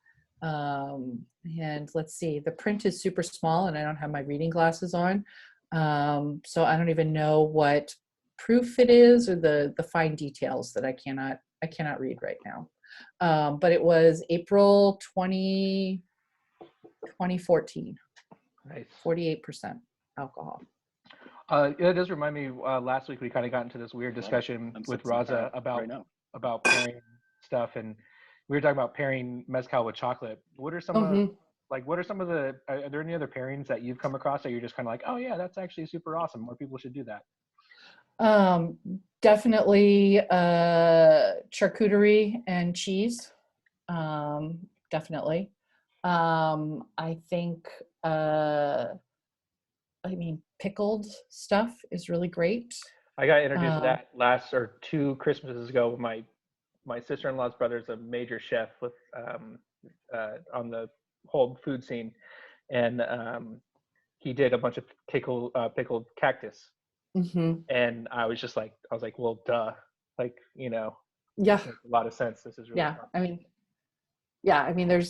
And let's see, the print is super small, and I don't have my reading glasses on, so I don't even know what proof it is, or the fine details that I cannot read right now. But it was April 2014. Nice. 48% alcohol. It does remind me. Last week we kind of got into this weird discussion with Raza about pairing stuff, and we were talking about pairing mezcal with chocolate. What are some of the? Are there any other pairings that you've come across that you're just kind of like, oh yeah, that's actually super awesome. More people should do that. Definitely charcuterie and cheese. Definitely. I think. Pickled stuff is really great. I got introduced to that 2 Christmases ago. My sister-in-law's brother's a major chef with on the whole food scene, and he did a bunch of pickled cactus. And I was like, well, duh, like, yeah, makes a lot of sense. This is really fun.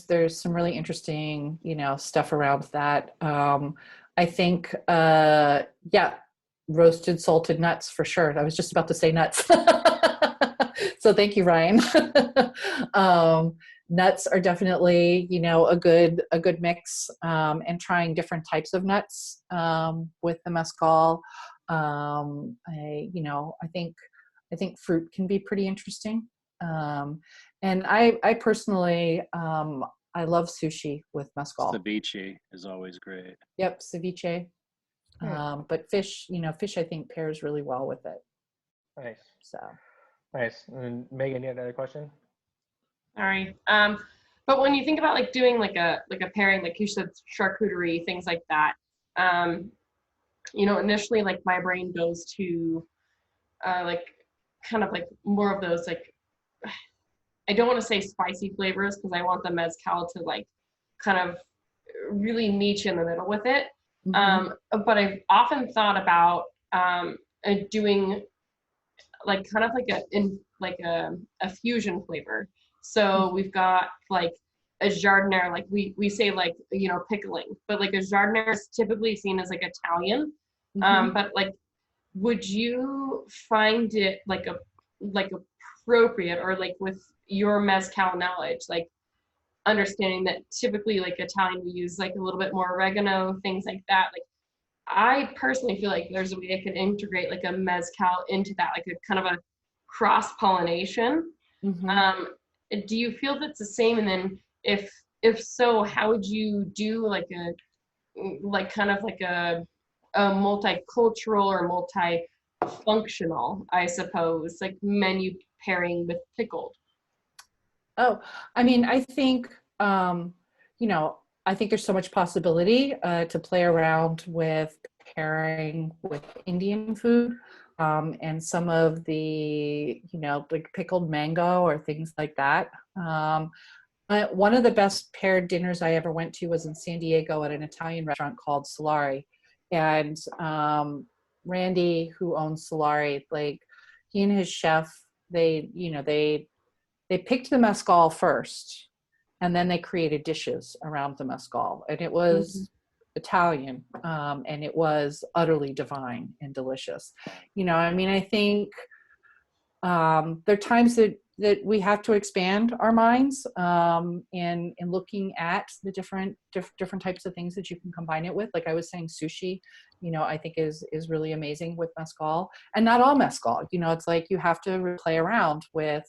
There's some really interesting stuff around that. I think roasted salted nuts for sure. I was just about to say nuts. So thank you, Ryan. nuts are definitely, a good mix, and trying different types of nuts with the mezcal. I think fruit can be pretty interesting. And I personally, I love sushi with mezcal. Ceviche is always great. Yep, ceviche. Hmm. But fish, fish I think pairs really well with it. Nice, So. nice. And Megan, you had another question? All right. But when you think about like doing like a pairing, like you said, charcuterie, things like that, initially like my brain goes to like kind of like more of those like, I don't want to say spicy flavors because I want the mezcal to like kind of really meet you in the middle with it. But I've often thought about doing like kind of like a fusion flavor. So we've got like a jardiniere, like we say like pickling, but like a jardiniere is typically seen as like Italian. But like, would you find it like appropriate, or like with your mezcal knowledge, like understanding that typically like Italian we use like a little bit more oregano, things like that. Like I personally feel like there's a way I could integrate like a mezcal into that, like a kind of a cross pollination. Do you feel that's the same? And then if so, how would you do like kind of like a multicultural or multifunctional, I suppose, like menu pairing with pickled? Oh, I mean, I think, I think there's so much possibility to play around with pairing with Indian food, and some of the, like pickled mango or things like that. One of the best paired dinners I ever went to was in San Diego at an Italian restaurant called Solari. And Randy, who owns Solari, like he and his chef, they picked the mezcal first, and then they created dishes around the mezcal, and it was Italian, and it was utterly divine and delicious. I mean, I think there are times that we have to expand our minds in looking at the different types of things that you can combine it with. Like I was saying, sushi, I think is really amazing with mezcal, and not all mezcal. It's like you have to play around with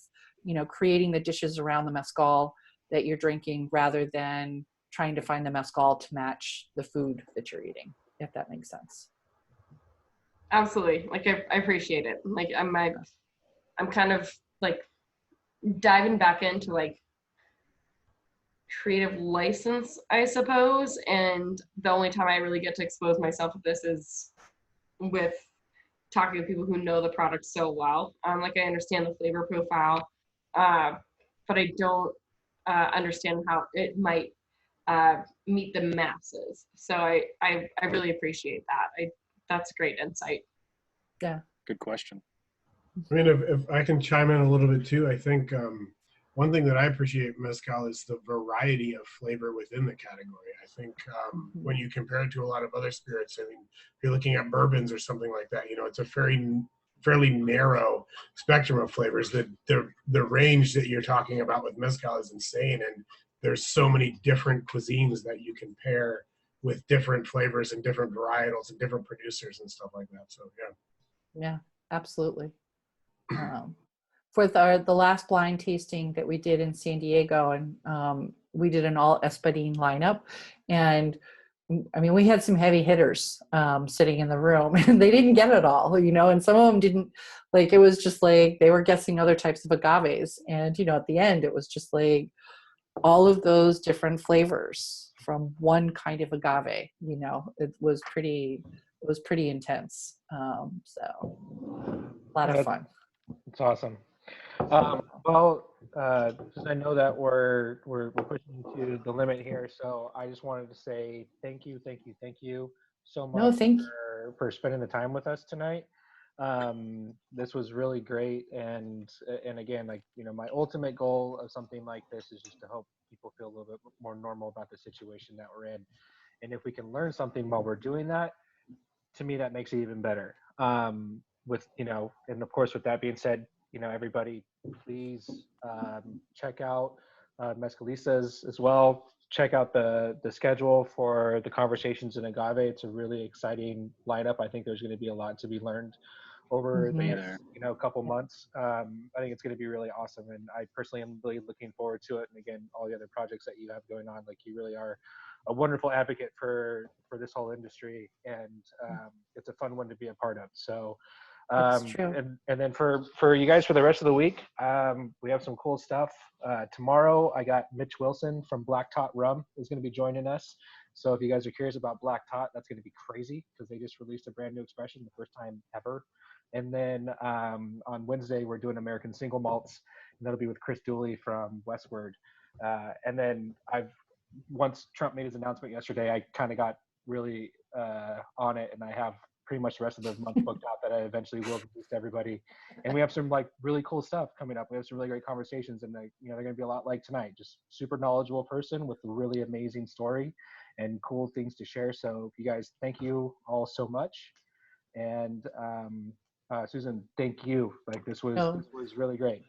creating the dishes around the mezcal that you're drinking, rather than trying to find the mezcal to match the food that you're eating, if that makes sense. Absolutely. Like I appreciate it. Like I'm kind of like diving back into like creative license, I suppose. And the only time I really get to expose myself to this is with talking to people who know the product so well. Like I understand the flavor profile, but I don't understand how it might meet the masses. So I really appreciate that. That's great insight. Yeah. Good question. I mean, if I can chime in a little bit too, I think one thing that I appreciate mezcal is the variety of flavor within the category. I think when you compare it to a lot of other spirits, I mean, if you're looking at bourbons or something like that, it's a fairly narrow spectrum of flavors. The range that you're talking about with mezcal is insane, and there's so many different cuisines that you can pair with different flavors and different varietals and different producers and stuff like that. So Yeah, absolutely. For the last blind tasting that we did in San Diego, and we did an all espadín lineup, and I mean, we had some heavy hitters sitting in the room, and they didn't get it all, and some of them didn't. Like, it was just like they were guessing other types of agaves, and at the end it was just like all of those different flavors from one kind of agave. It was pretty intense. So a lot of fun. It's awesome. Well, since I know that we're pushing to the limit here, so I just wanted to say thank you so much No, thank you. for spending the time with us tonight. This was really great, and again, like my ultimate goal of something like this is just to help people feel a little bit more normal about the situation that we're in, and if we can learn something while we're doing that, to me that makes it even better. With and of course, with that being said, everybody, please check out Mezcalistas as well. Check out the schedule for the conversations in agave. It's a really exciting lineup. I think there's going to be a lot to be learned over the Mhm. next couple months. I think it's going to be really awesome, and I personally am really looking forward to it. And again, all the other projects that you have going on, like you really are a wonderful advocate for this whole industry, and it's a fun one to be a part of. So It's true. and then for you guys for the rest of the week, we have some cool stuff. Tomorrow I got Mitch Wilson from Black Tot Rum is going to be joining us. So if you guys are curious about Black Tot, that's going to be crazy because they just released a brand new expression, the first time ever. And then on Wednesday we're doing American Single Malts, and that'll be with Chris Dooley from Westward. And then once Trump made his announcement yesterday, I kind of got really on it, and I have pretty much the rest of the month booked out that I eventually will release to everybody. And we have some like really cool stuff coming up. We have some really great conversations, and they're going to be a lot like tonight. Just super knowledgeable person with a really amazing story and cool things to share. So you guys, thank you all so much. And Susan, thank you. Like this was really great.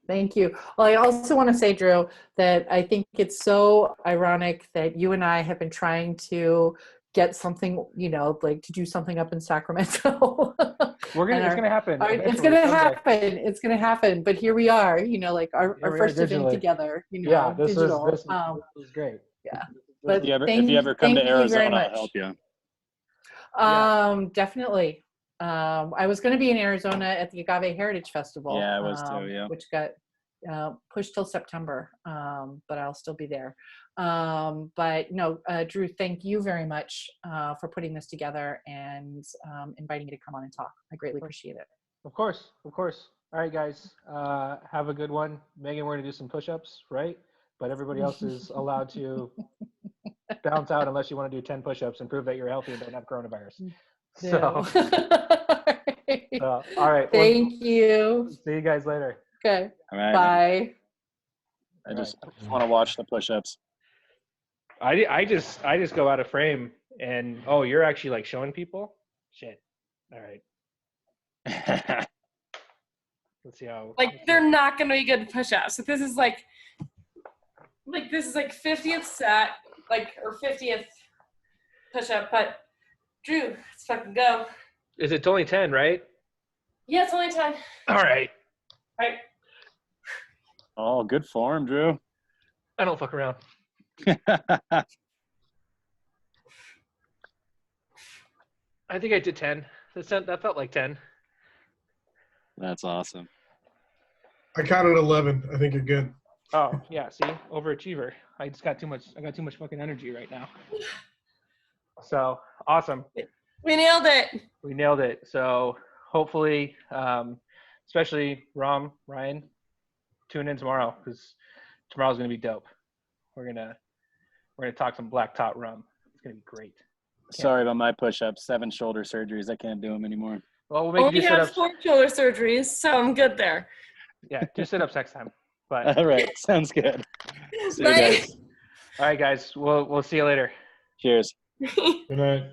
Thank you. Well, I also want to say, Drew, that I think it's so ironic that you and I have been trying to get something, like to do something up in Sacramento. It's going to happen. It's going to happen. It's going to happen. But here we are, like our first event together, digital. This was great. Yeah. But if you ever come to Arizona, I'll help you. Definitely. I was going to be in Arizona at the Agave Heritage Festival. Yeah, I was too. Yeah. Which got pushed till September, but I'll still be there. But no, Drew, thank you very much for putting this together and inviting me to come on and talk. I greatly appreciate it. Of course. All right, guys. Have a good one. Megan, we're going to do some push-ups, right? But everybody else is allowed to bounce out unless you want to do 10 push-ups and prove that you're healthy and don't have coronavirus. So, all right. Thank you. See you guys later. Okay. All right. Bye. I just want to watch the push-ups. I just go out of frame and you're actually like showing people? Shit. All right. Let's see how. They're not going to be good push-ups. So this is like 50th set, or 50th push-up, but Drew, let's fucking go. Is it only 10, right? Yeah, it's only 10. All right. All right. Oh, good form, Drew. I don't fuck around. I think I did 10. That felt like 10. That's awesome. I counted 11. I think you're good. Oh, yeah. See? Overachiever. I got too much fucking energy right now. So, awesome. We nailed it. So, hopefully, especially Ryan, tune in tomorrow because tomorrow's going to be dope. We're going to talk some Black Tot rum. It's going to be great. Sorry about my push-ups. 7 shoulder surgeries. I can't do them anymore. Well, we'll make you do sit-ups. 4 shoulder surgeries, so I'm good there. Yeah, do sit-ups next time. But all right, sounds good. See you Bye. guys. All right, guys. We'll see you later. Cheers. Good night.